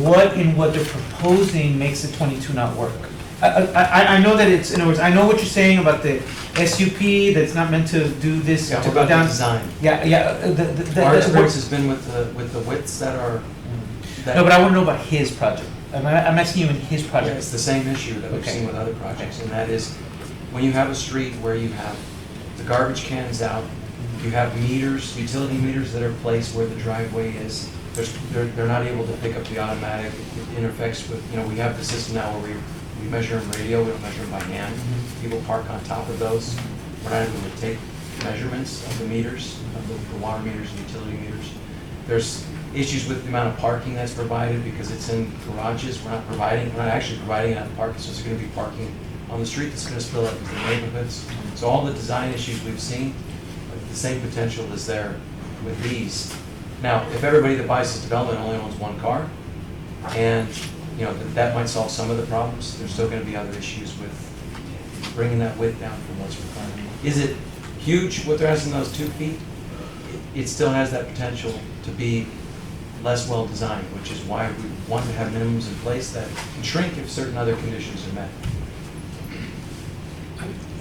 what in what they're proposing makes the 22 not work? I know that it's, in other words, I know what you're saying about the SUP that's not meant to do this, Yeah, to what go about the down. design? Yeah. Our experience has been with the widths that are. No, but I want to know about his project. I'm asking you in his Yeah, project. it's the same issue that we've Okay. seen with other projects, and that is when you have a street where you have the garbage cans out, you have meters, utility meters that are placed where the driveway is. They're not able to pick up the automatic. It interfects with, you know, we have the system now where we measure in radio, we don't measure them by hand. People park on top of those. We're not able to take measurements of the meters, of the water meters and utility meters. There's issues with the amount of parking that's provided because it's in garages. We're not actually providing enough parking, so it's gonna be parking on the street that's gonna spill out into the neighborhoods. So all the design issues we've seen, the same potential is there with these. Now, if everybody that buys this development only owns one car, and you know, that might solve some of the problems, there's still gonna be other issues with bringing that width down from what's required. Is it huge with the rest of those 2 feet? It still has that potential to be less well-designed, which is why we want to have minimums in place that can shrink if certain other conditions are met.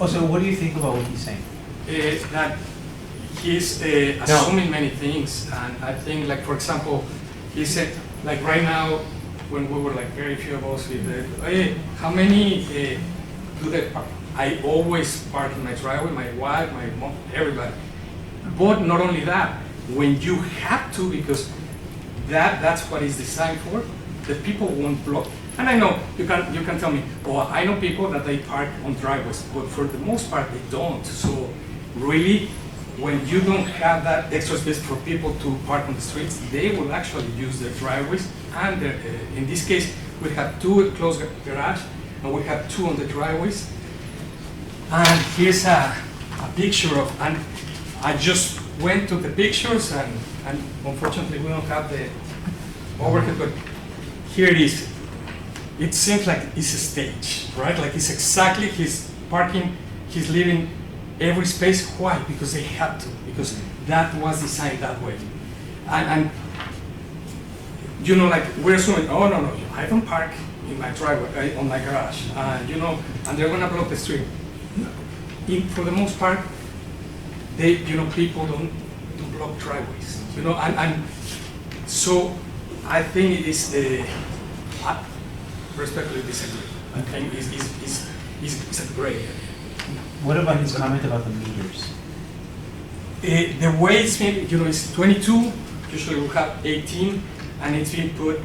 Also, what do you think about what he's saying? That he's assuming many things, and I think, like, for example, he said, like, right now, when we were like very few of us with the, hey, how many do they park? I always park in my driveway, my wife, my mom, everybody. But not only that, when you have to, because that's what it's designed for, the people won't block. And I know you can tell me, oh, I know people that they park on driveways, but for the most part they don't. So really, when you don't have that extra space for people to park on the streets, they will actually use their driveways. And in this case, we have 2 closed garage, and we have 2 on the driveways. And here's a picture of, and I just went to the pictures, and unfortunately we don't have the overhead, but here it is. It seems like it's a stage, right? Like it's exactly his parking, he's leaving every space. Why? Because they had to, because that was designed that way. And you know, like we're assuming, oh no, I don't park in my driveway, on my garage, you know, and they're gonna block the street. For the most part, people don't block driveways, you know, and so I think it is I respectfully disagree. I think it's a gray area. What about his comment about the meters? The way it's been, you know, it's 22. Usually we have 18, and it's been put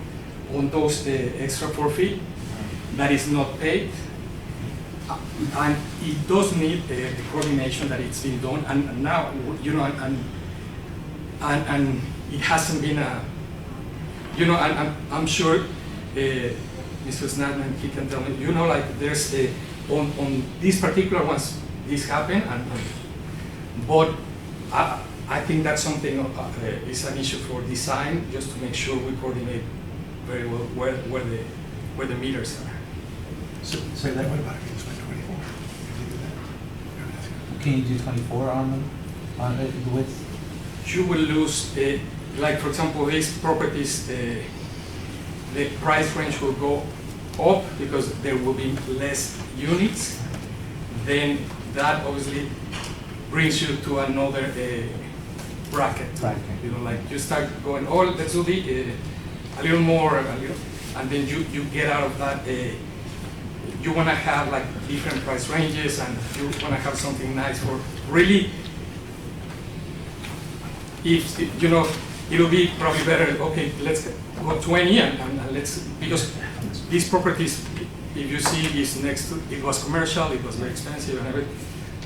on those extra 4 feet that is not paid. And it does need the coordination that it's been done, and now, you know, and it hasn't been a, you know, and I'm sure Mr. Snadman, he can tell me, you know, like there's a, on these particular ones, this happened, but I think that's something, is an issue for design, just to make sure we coordinate very well where the meters are. So that, What about if you spend 24? can you do 24 on the width? You will lose, like for example, these properties, the price range will go up because there will be less units. Then that obviously brings you to another bracket. You know, like you start going, oh, let's do a little more, and then you get out of that. You want to have like different price ranges, and you want to have something nice for really. If you know, it'll be probably better. Okay, let's go 20 and let's, because these properties, if you see, is next to, it was commercial, it was very expensive and everything,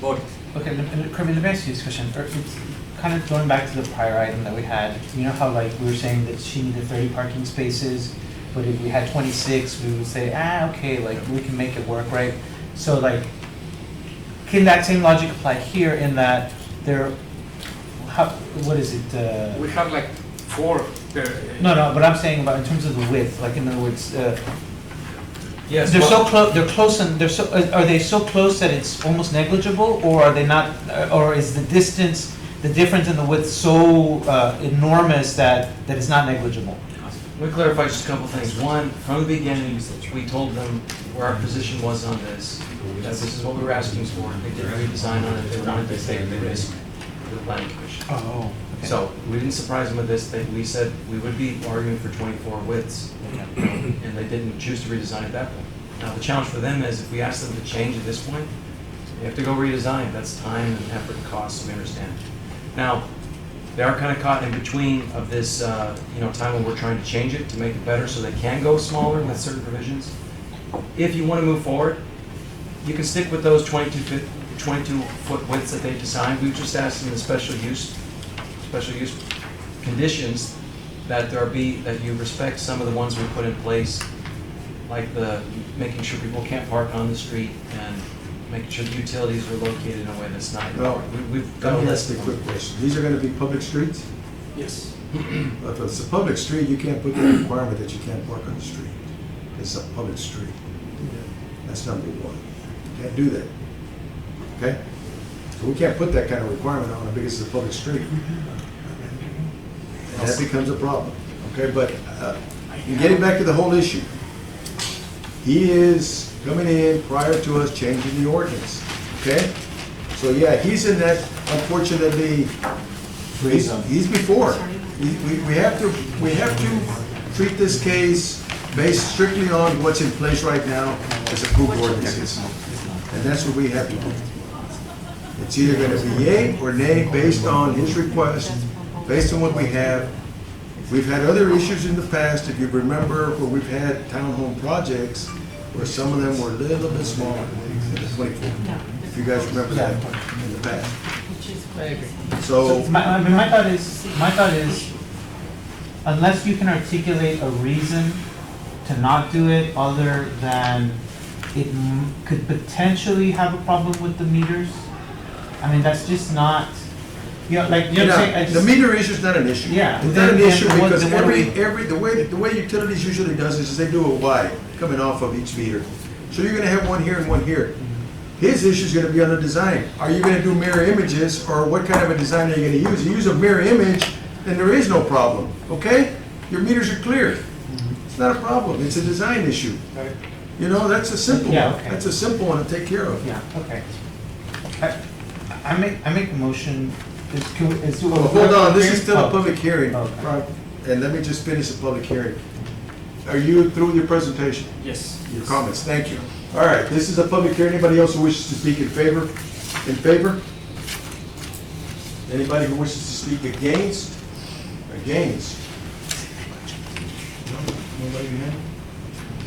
but. Okay, Kirby, let me ask you this question. It's kind of going back to the prior item that we had. You know how like we were saying that she needed 30 parking spaces, but if we had 26, we would say, okay, like we can make it work, right? So like, can that same logic apply here in that there, what is it? We have like 4 per. No, but I'm saying about in terms of the width, like in other words, Yes. they're well- so close. They're close, and they're so. Are they so close that it's almost negligible, or are they not? Or is the distance, the difference in the width, so enormous that it's not negligible? Let me clarify just a couple things. One, from the beginning, we told them where our position was on this, that this is what we were asking for. They did a redesign on it, they wanted to take the risk to the planning commission. Oh, okay. So we didn't surprise them with this, we said we would be arguing for 24 widths, and they didn't choose to redesign at that point. Now, the challenge for them is if we ask them to change at this point, they have to go redesign. That's time and effort and cost, we understand. Now, they are kind of caught in between of this, time when we're trying to change it to make it better so they can go smaller with certain provisions. If you want to move forward, you can stick with those 22-foot widths that they designed. We just asked them the special use conditions that that you respect some of the ones we put in place, like making sure people can't park on the street and making sure the utilities are located in a way that's not. No, We've got a let me list ask you a of quick question. These are gonna be public streets? Yes. If it's a public street, you can't put the requirement that you can't park on the street. It's a public street. That's number one. Can't do that. Okay? So we can't put that kind of requirement on it because it's a public street. And that becomes a problem. Okay, but getting back to the whole issue, he is coming in prior to us changing the ordinance. Okay? So yeah, he's in that, unfortunately, he's before. We have to treat this case based strictly on what's in place right now as approved ordinances. And that's what we have to do. It's either gonna be yay or nay based on his request, based on what we have. We've had other issues in the past, if you remember, where we've had townhome projects where some of them were a little bit smaller than the 24. If you guys remember that in the past. So, my thought is, unless you can articulate a reason to not do it other than it could potentially have a problem with the meters, I mean, that's just not, you know, like, you know what I'm saying? the meter issue is not an issue. Yeah. It's not an issue Then what- because then what do we- the way utilities usually does is they do a Y coming off of each meter. So you're gonna have one here and one here. His issue is gonna be on the design. Are you gonna do mirror images, or what kind of a design are you gonna use? You use a mirror image, then there is no problem, okay? Your meters are clear. It's not a problem, it's a design issue. You know, that's a simple Yeah, one. okay. That's a simple one to take care of. Yeah, okay. I make a motion, Oh, hold on, this is still a public hearing. Okay. Right. And let me just finish the public hearing. Are you through with your presentation? Yes. Your comments, thank you. All right, this is a public hearing. Anybody else who wishes to speak in favor? In favor? Anybody who wishes to speak against? Against? Nobody behind?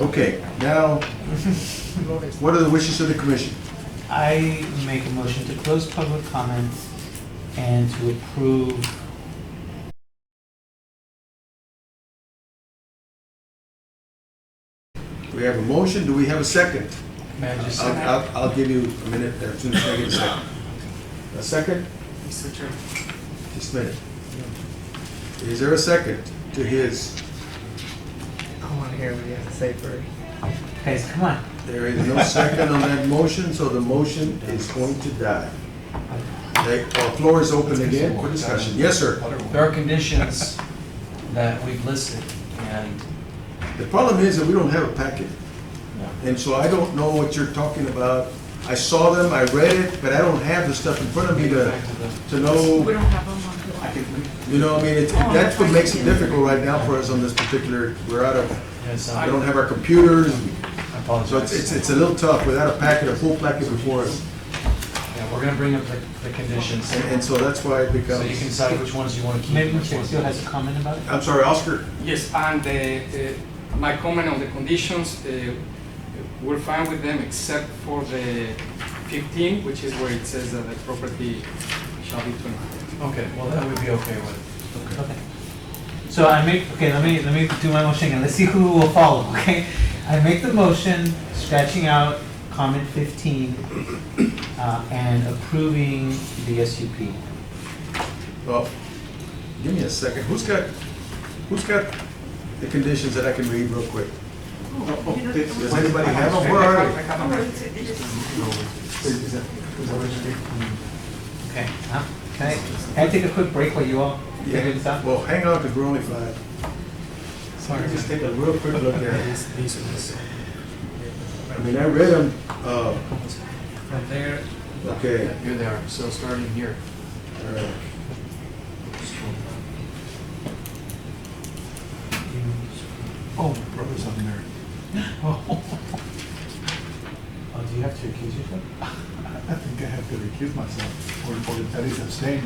Okay, now, what are the wishes of the commission? I make a motion to close public comment and to approve. We have a motion, do we have a second? May I just I'll give you a minute there, as soon as I get a second. A second? Mr. Chairman. Just a minute. Is there a second to his? I want to hear what he has to say first. Guys, come on. There is no second on that motion, so the motion is going to die. The floor is open again for discussion. Yes, sir. There are conditions that we've listed, and The problem is that we don't have a packet. And so I don't know what you're talking about. I saw them, I read it, but I don't have the stuff in front of me to know. We don't have them on the. You know, I mean, that's what makes it difficult right now for us on this particular, we're out of, we don't have our computers. So it's a little tough without a packet, a full packet before us. yeah, we're gonna bring up the conditions, And so that's why it becomes. so you can decide which ones you wanna keep. Maybe which ones Mr. you has a comment about it? I'm sorry, Oscar. Yes, and my comment on the conditions, we're fine with them except for the 15, which is where it says that the property shall be 25. Okay, well, that would be okay with it. Okay. So I make, okay, let me do my motion and let's see who will follow, okay? I make the motion scratching out comment 15 and approving the SUP. Well, give me a second. Who's got the conditions that I can read real quick? Does anybody have them? Where are they? Okay, can I take a quick break while you all figure this out? Well, hang on, because we're only 5. Sorry. Just take a real quick look at it. I mean, I read them, From there, okay. here they are, so starting here. All right. Oh, brother's on there. Oh, do you have to accuse yourself? I think I have to recuse myself, or at least abstain,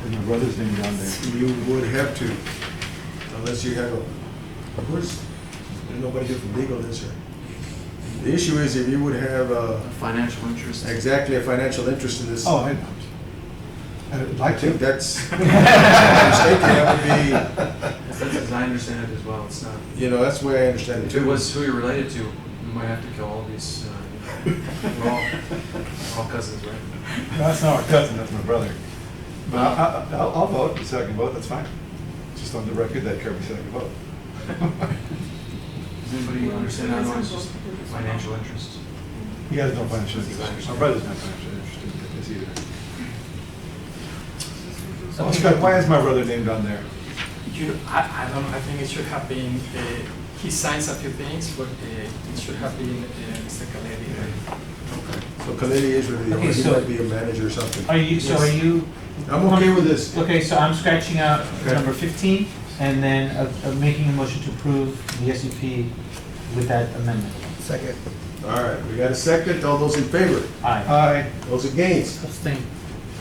with my brother's name down there. You would have to, unless you have there's nobody here from legal, is there? The issue is if you would have Financial interest. exactly a financial interest in this. Oh, I know. I'd I like think to. that's, if I'm not mistaken, that would That's as I understand it as well, it's not. be, you know, that's the way I understand it If it too. was who you're related to, you might have to kill all these, we're all cousins, right? That's not our cousin, that's my brother. But I'll vote, the second vote, that's fine. Just on the record that Kirby said I could vote. Does anybody understand that one? It's just financial interest. He has no financial interest. My brother's not financially interested in this either. Oscar, why is my brother named on there? I don't know, I think it should have been, he signs a few things, but it should have been Mr. Khaledi. So Khaledi is really, Okay, he so- might be a manager or something. Are you? I'm okay with this. Okay, so I'm scratching out Okay. number 15 and then making a motion to approve the SUP with that amendment. Second. All right, we got a second. All those in favor? Aye. Aye. Those against? Abstain.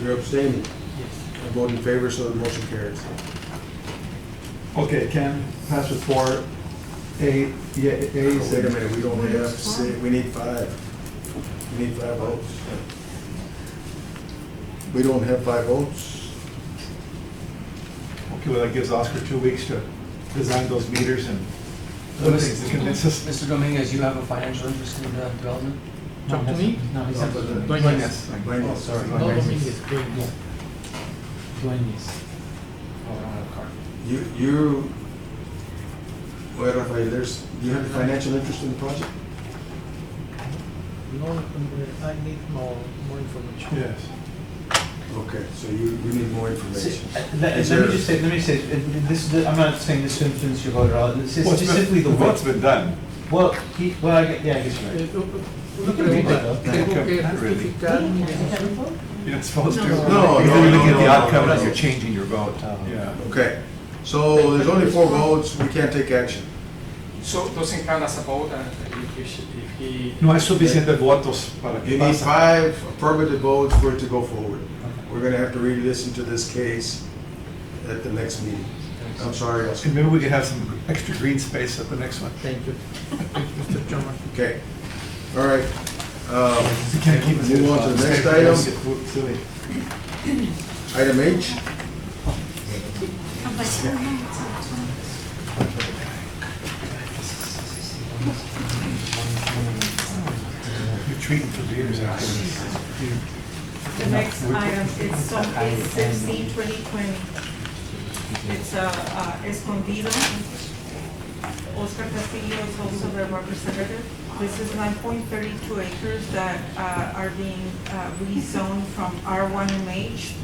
You're abstaining. Yes. I vote in favor, so the motion carries. Okay, Ken, pass with 4, A, yeah, A's. Wait a minute, we don't have, we need 5. We need 5 votes. We don't have 5 votes. Okay, well, that gives Oscar 2 weeks to design those meters and other things to convince us. Mr. Dominguez, you have a financial interest in the development? Talk to me? No, he said Dueñas. Dueñas. sorry. No Dominguez, Dueñas. Dueñas. Oh, I don't have a card. You, well, Rafael, do you have a financial interest in the project? No, I need more information. Yes. Okay, so you need more information. Let me just say, this, I'm not saying this to influence your vote at all. This is Well, just simply the vote's way. been done. Well, I guess you're right. Una pregunta, tengo que Not really. justificar mi You're not supposed to. No, Because no, then you look no, at the no, outcome no. and you're changing your vote. Yeah. Okay, so there's only 4 votes, we can't take action. So doesn't count as a vote if he. No es suficiente votos para que You need pase. 5 affirmative votes for it to go forward. We're gonna have to re-listen to this case at the next meeting. I'm sorry, Oscar. And maybe we could have some Extra green space at the next one. Thank you. Thank you, Mr. Chairman. Okay, all right. You can't keep us Move on to the next item. Silly. Item H. You're treating for beers out The next item is 16/2020. It's Escondido. Oscar Castillo is also the representative. This is 9.32 acres that are being rezoned from R1MH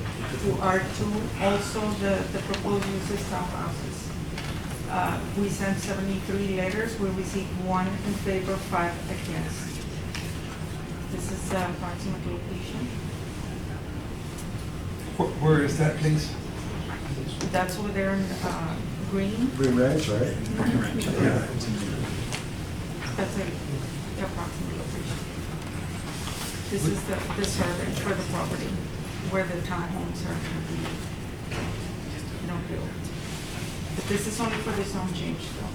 to R2. Also, the proposed use is townhouses. We sent 73 letters. We received 1 in favor, 5 against. This is the approximate location. Where is that, please? That's over there in green. Green Ranch, right? Yeah. That's the approximate location. This is the survey for the property where the townhomes are going to be, built. But this is only for the zone change though.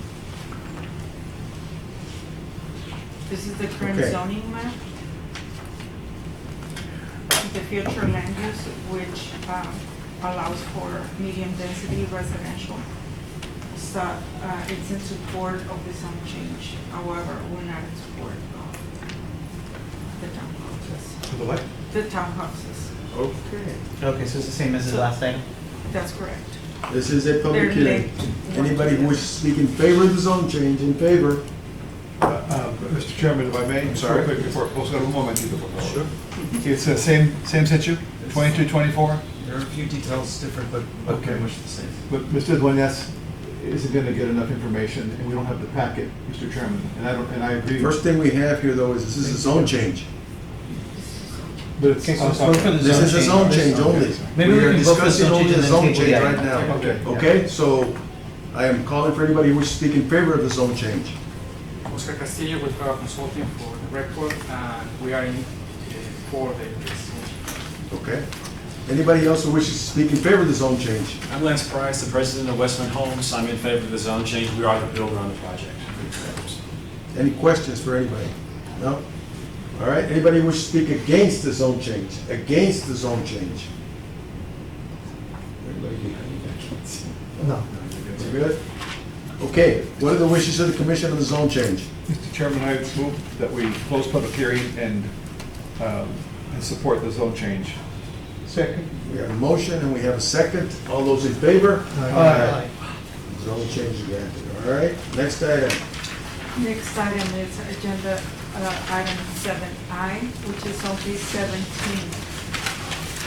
This is the current Okay. zoning map. The future land use, which allows for medium density residential. So it's in support of the zone change. However, we're not in support of the townhouses. The what? The townhouses. Okay. Okay, so it's the same as the last item? That's correct. This is a public They're hearing. linked. Anybody who wishes to speak in favor of the zone change, in favor? Mr. Chairman, if I may, I'm sorry. real quick before, un momentito, por favor. Sure. It's the same situ, 2224? There are a few details different, but pretty much the same. But Mr. Dueñas isn't gonna get enough information, and we don't have the packet, Mr. Chairman, and I agree. First thing we have here, though, is this is a zone change. But it's. Okay, so let's go for the This zone is a change. zone change only. Maybe we are can go for the discussing zone only change the and zone then table change the right item. now. Okay. Okay, so I am calling for anybody who wishes to speak in favor of the zone change. Oscar Castillo with Power Consulting for the record, and we are in for the Okay. Anybody else who wishes to speak in favor of the zone change? I'm Lance Price, the president of Westland Homes. I'm in favor of the zone change. We are the builder on the project. Any questions for anybody? No? All right, anybody wish to speak against the zone change? Against the zone change? Everybody behind you, I can't see. No. We're good? Okay, what are the wishes of the commission on the zone change? Mr. Chairman, I move that we close public hearing and support the zone change. Second. We have a motion and we have a second. All those in favor? Aye. Zone change granted. All right, next item. Next item is agenda item 7I, which is on page 17.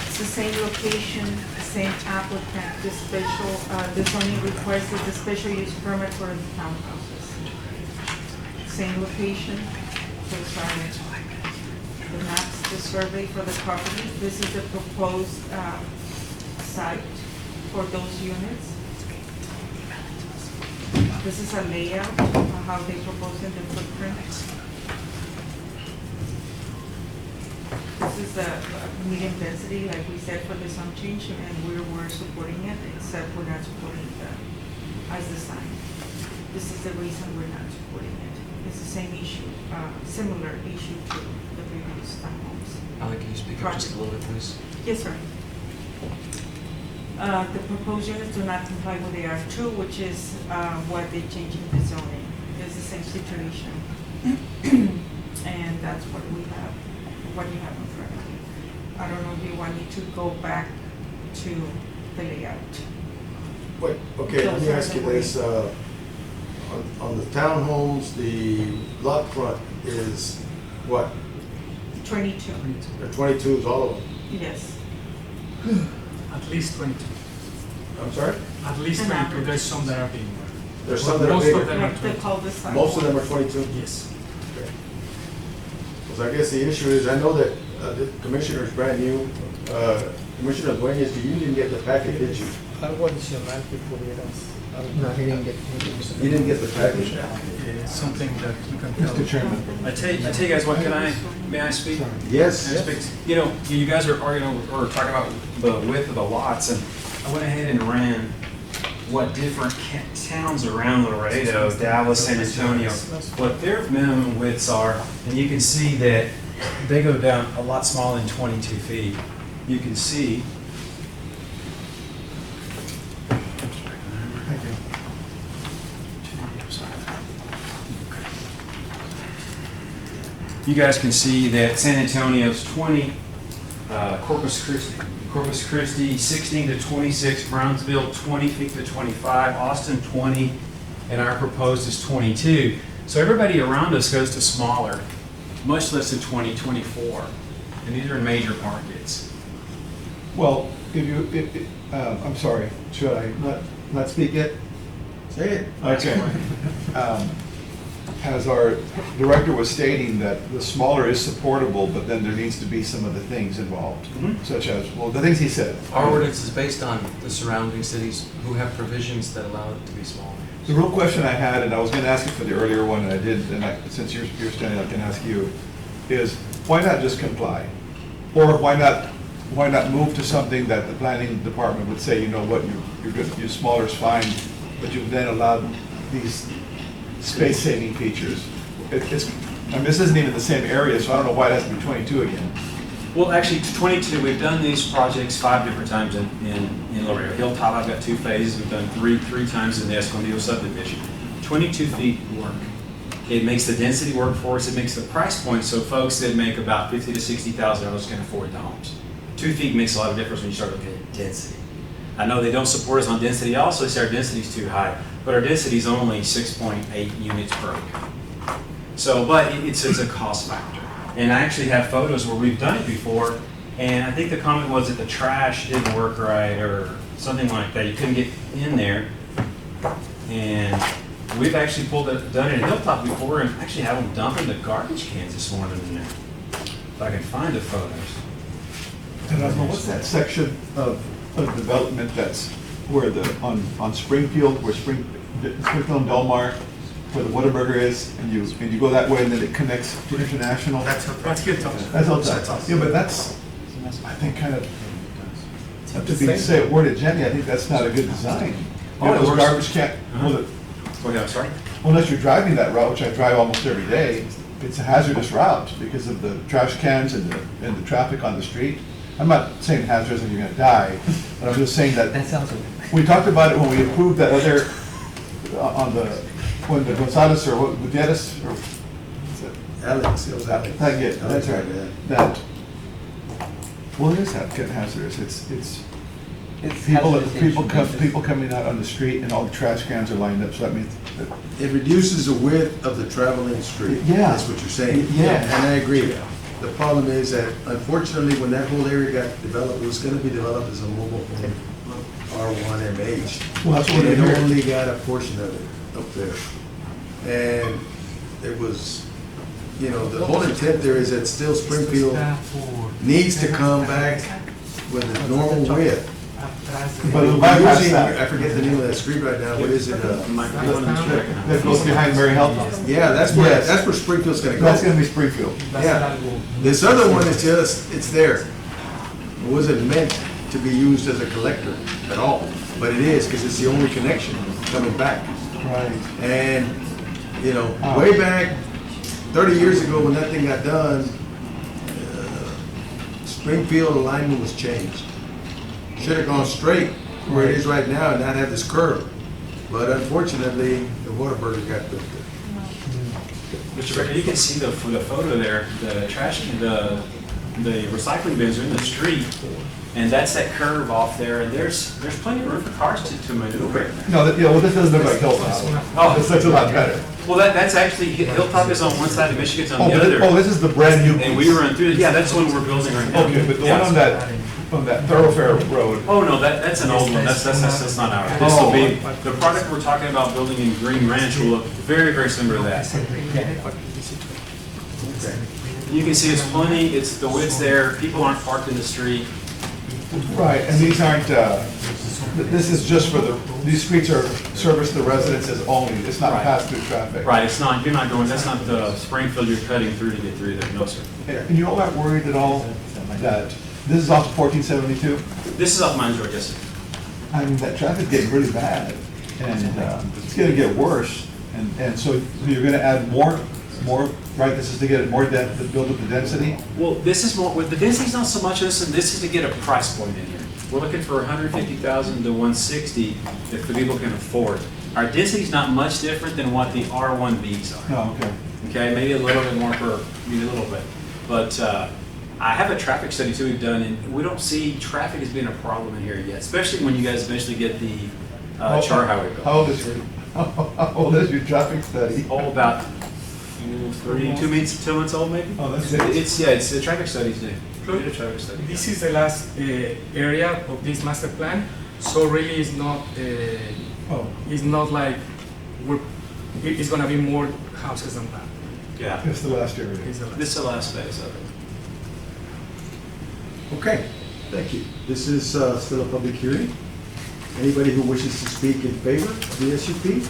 It's the same location, same applicant. The special, the zoning requires the special use permit for the townhouses. Same location, those are the maps, the survey for the property. This is the proposed site for those units. This is a layout of how they propose in the footprint. This is the medium density, like we said, for the zone change, and we're supporting it, except we're not supporting the as designed. This is the reason we're not supporting it. It's the same issue, similar issue to the previous townhomes. Alan, can you speak up just a little bit, please? Yes, sir. The proposed units do not comply with the R2, which is what they changed in the zoning. It's the same situation. And that's what we have, what you have in front of you. I don't know if you want me to go back to the layout. Wait, okay, let me ask you this. On the townhomes, the lot front is what? 22. 22 is all of them? Yes. At least 22. I'm sorry? At least An 22. average. There's some that are bigger. There's some that are Most bigger. of them are Like the 22. cul-de-sac. Most of them are 22? Yes. Because I guess the issue is, I know that the commissioner is brand new. Commissioner Dueñas, you didn't get the packet, did you? Algo adicional que pudieras. No, he didn't get. You didn't get the package? It's something that you can tell. Mr. Chairman. I tell you guys what, may I speak? Yes. May I speak? You know, you guys are arguing or talking about the width of the lots, and I went ahead and ran what different towns around Laredo, Dallas, San Antonio, what their minimum widths are, and you can see that they go down a lot smaller than 22 feet. You can see. You guys can see that San Antonio's 20, Corpus Christi 16 to 26, Brownsville 20 feet to 25, Austin 20, and our proposed is 22. So everybody around us goes to smaller, much less than 20, 24, and these are in major markets. Well, I'm sorry, should I not speak yet? Say it. Okay. As our director was stating, that the smaller is supportable, but then there needs to be some of the things involved, such as, well, the things he said. Our ordinance is based on the surrounding cities who have provisions that allow it to be smaller. The real question I had, and I was going to ask you for the earlier one, and I did, and since you're standing, I can ask you, is why not just comply? Or why not move to something that the planning department would say, you know what, you're good, your smaller is fine, but you've then allowed these space-saving features. I mean, this isn't even the same area, so I don't know why it has to be 22 again. Well, actually, 22, we've done these projects 5 different times in Laredo. Hilltop, I've got 2 phases. We've done three times in the Escondido subdivision. 22 feet work. It makes the density work for us. It makes the price point so folks that make about $50,000 to $60,000 can afford the homes. 2 feet makes a lot of difference when you start looking at density. I know they don't support us on density. Also, they say our density is too high, but our density is only 6.8 units per acre. So, but it's a cost factor. And I actually have photos where we've done it before, and I think the comment was that the trash didn't work right or something like that. You couldn't get in there. And we've actually done it at Hilltop before and actually had them dumping the garbage cans this morning in there. If I can find the photos. And I don't know, what's that section of development that's where on Springfield, where Springfield and Delmar, where the Whataburger is, and you go that way and then it connects to International? That's good. That's Hilltop. Yeah, but that's, I think, kind of, to say a word to Jenny, I think that's not a good design. Oh, those garbage can, Oh, yeah, sorry? unless you're driving that route, which I drive almost every day, it's a hazardous route because of the trash cans and the traffic on the street. I'm not saying hazardous and you're gonna die, but I'm just saying that. That sounds okay. We talked about it when we approved that other, when the Gonzalez or Gutierrez, or. Alex, it was Alex. That's right, that, well, it is hazardous, it's people coming out on the street and all the trash cans are lined up, so that means. It reduces the width of the traveling street. Yeah. That's what you're saying. Yeah. And I agree. The problem is that unfortunately, when that whole area got developed, it was gonna be developed as a mobile home, R1 MH. Well, that's what And I it heard. only got a portion of it up there. And it was, you know, the whole intent there is that still Springfield needs to come back with a normal width. But it'll We're bypass using- that. I forget the name of that street right now, what is it? That goes behind Mary Hilltop. Yeah, that's Yes. where Springfield's gonna go. That's gonna be Springfield. Yeah. This other one is just, it's there. It wasn't meant to be used as a collector at all, but it is, because it's the only connection coming back. Right. And, you know, way back, 30 years ago, when that thing got done, Springfield alignment was changed. Should have gone straight where it is right now and not have this curve. But unfortunately, the Whataburger got built there. Mr. Becker, you can see the photo there, the trash, the recycling bins are in the street, and that's that curve off there, and there's plenty of room for cars to maneuver. No, well, this doesn't look like Hilltop. Oh, This looks a lot better. Well, that's actually, Hilltop is on one side and Michigan's on the other. Oh, this is the brand new piece. And we run through it, yeah, that's the one we're building right now. Okay, but the Yeah. one on that thoroughfare road. Oh, no, that's an old one, that's not ours. This will be, the product we're talking about building in Green Ranch will look very, very similar to that. You can see it's plenty, it's, the width's there, people aren't parked in the street. Right, and these aren't, this is just for these streets are service to the residences only, it's not Right. pass-through traffic. Right, it's not, you're not going, that's not the Springfield you're cutting through to get through there, no, sir. And you all not worried at all that this is off of 1472? This is off Mines Road, yes, sir. I mean, that traffic's getting really bad. And it's gonna get worse, and so you're gonna add more, right, this is to get more depth, to build up the density? Well, this is more, the density's not so much this, and this is to get a price point in here. We're looking for 150,000 to 160 if the people can afford. Our density's not much different than what the R1Bs are. Oh, okay. Okay, maybe a little bit more per, maybe a little bit. But I have a traffic study too we've done, and we don't see traffic as being a problem in here yet, especially when you guys eventually get the char highway built. How old is your traffic study? Oh, about 2 months old maybe? Oh, that's It's the traffic studies new. We did a traffic study. This is the last area of this master plan, so really it's not like it's gonna be more houses than that. Yeah. It's the last area. It's the last. This is the last phase of it. Okay, thank you. This is still a public hearing. Anybody who wishes to speak in favor of the SUP?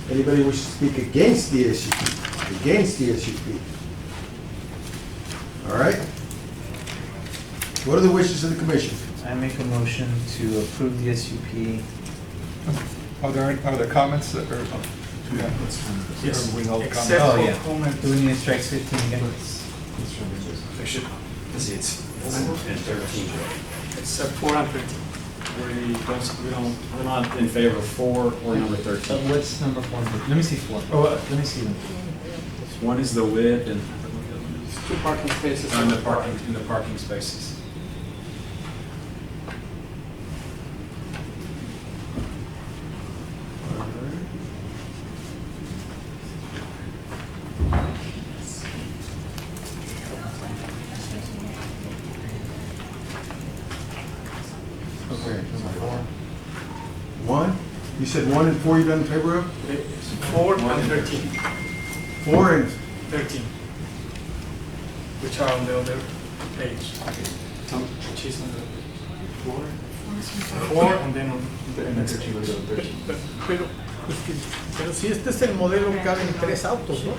Anybody who wishes to speak against the SUP? Against the SUP? All right. What are the wishes of the commission? I make a motion to approve the SUP. Are there comments that are? Yeah. Yes, Or we all except Oh, for yeah. comment. Do we need to strike 15 again? Actually, let's see, it's 13. Except 4 and 13. We're not in favor of 4 or number 13. What's number 4? Let me see 4. Oh, let me see them. One is the width and 2 parking spaces. in the parking spaces. Okay. 1? You said 1 and 4 you've done in favor of? 4 and 13. 4 and 13. Which are on the other page. Which is on the 4 and then on the next page. Pero si este es el modelo, caben 3 autos, ¿no?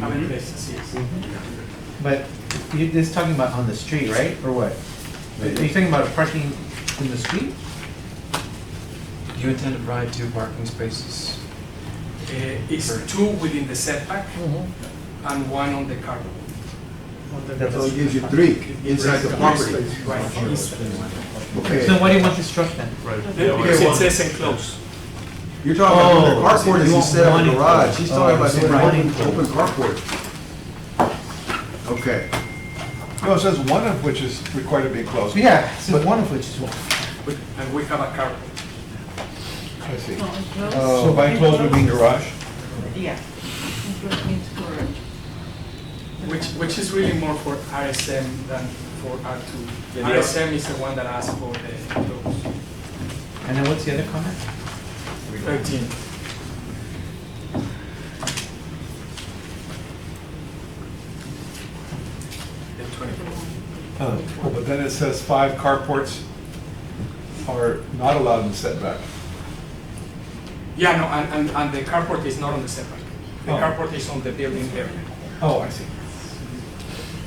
Caben 3, así es. But you're just talking about on the street, right? Or what? Are you talking about parking in the street? Do you intend to provide 2 parking spaces? It's 2 within the setback and 1 on the carport. So it gives you 3 inside the property. Right. Okay. So why do you want this struck then? Because it says enclosed. You're talking about the Oh, carport is you want instead of one a garage. enclosed. He's talking about so doing one an enclosed. open carport. Okay. No, it says one of which is required to be enclosed. Yeah, so one of which is one. And we have a carport. I see. Oh. So by enclosed would mean garage? Yeah. Enclosed means garage. Which is really more for RSM than for R2. Yeah, RSM is the one that asks for the enclosed. And then what's the other comment? 13. Then 24. Oh, but then it says 5 carports are not allowed in the setback. Yeah, no, and the carport is not on the setback. The Oh. carport is on the building area. Oh, I see.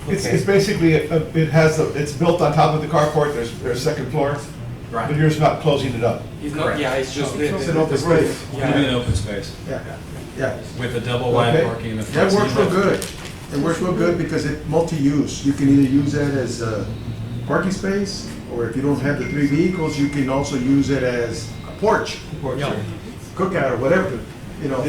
It's, Okay. it's basically, it's built on top of the carport, there's second floor, but Right. you're just not closing it up. It's not, yeah, it's just the. It's an open space. It'll be an open space Yeah, yeah. with a double wide Okay. parking in the front. That works real good. It works real good because it's multi-use. You can either use that as a parking space, or if you don't have the 3 vehicles, you can also use it as a porch, cookout, or whatever, you know.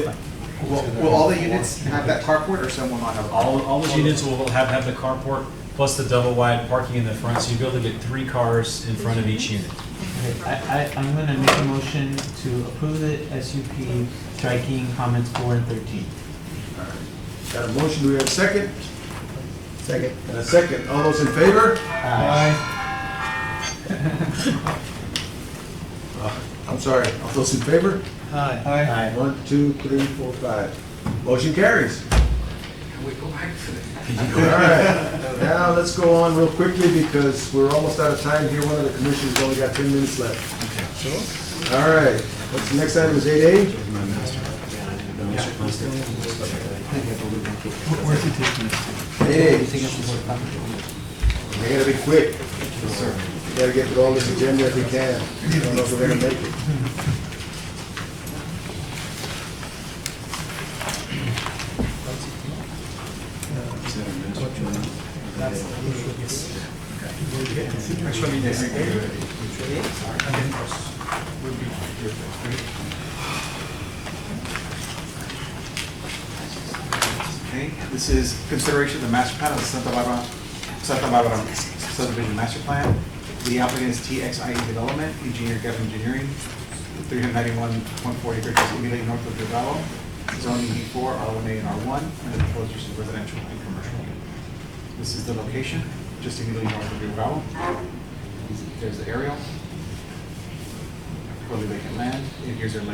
Will all the units have that carport or some will not have? it? All those units will have the carport plus the double wide parking in the front, so you'll be able to get 3 cars in front of each unit. I'm gonna make a motion to approve the SUP striking comments 4 and 13. Got a motion, do we have a second? Second. And a second. All those in favor? Aye. I'm sorry, all those in favor? Aye. 1, 2, 3, 4, 5. Motion carries. Can we go back to the? All right, now let's go on real quickly because we're almost out of time here. One of the commissioners only got 10 minutes left. All right, what's the next item is 8A? Where's he taking us? 8A. We gotta be quick. We gotta get through all this agenda if we can. I don't know if we're gonna make it. That's actually, yes. And then us will be your first. Okay, this is consideration of the master plan of the Santa Barbara subdivision master plan. The applicant is TXIE Development, engineer Gavin Engineering, 391.40 acres immediately north of Dorado, zoning B4, R1A and R1, and the proposed use is residential and commercial. This is the location, just immediately north of Dorado. There's the aerial. Totally vacant land, and here's their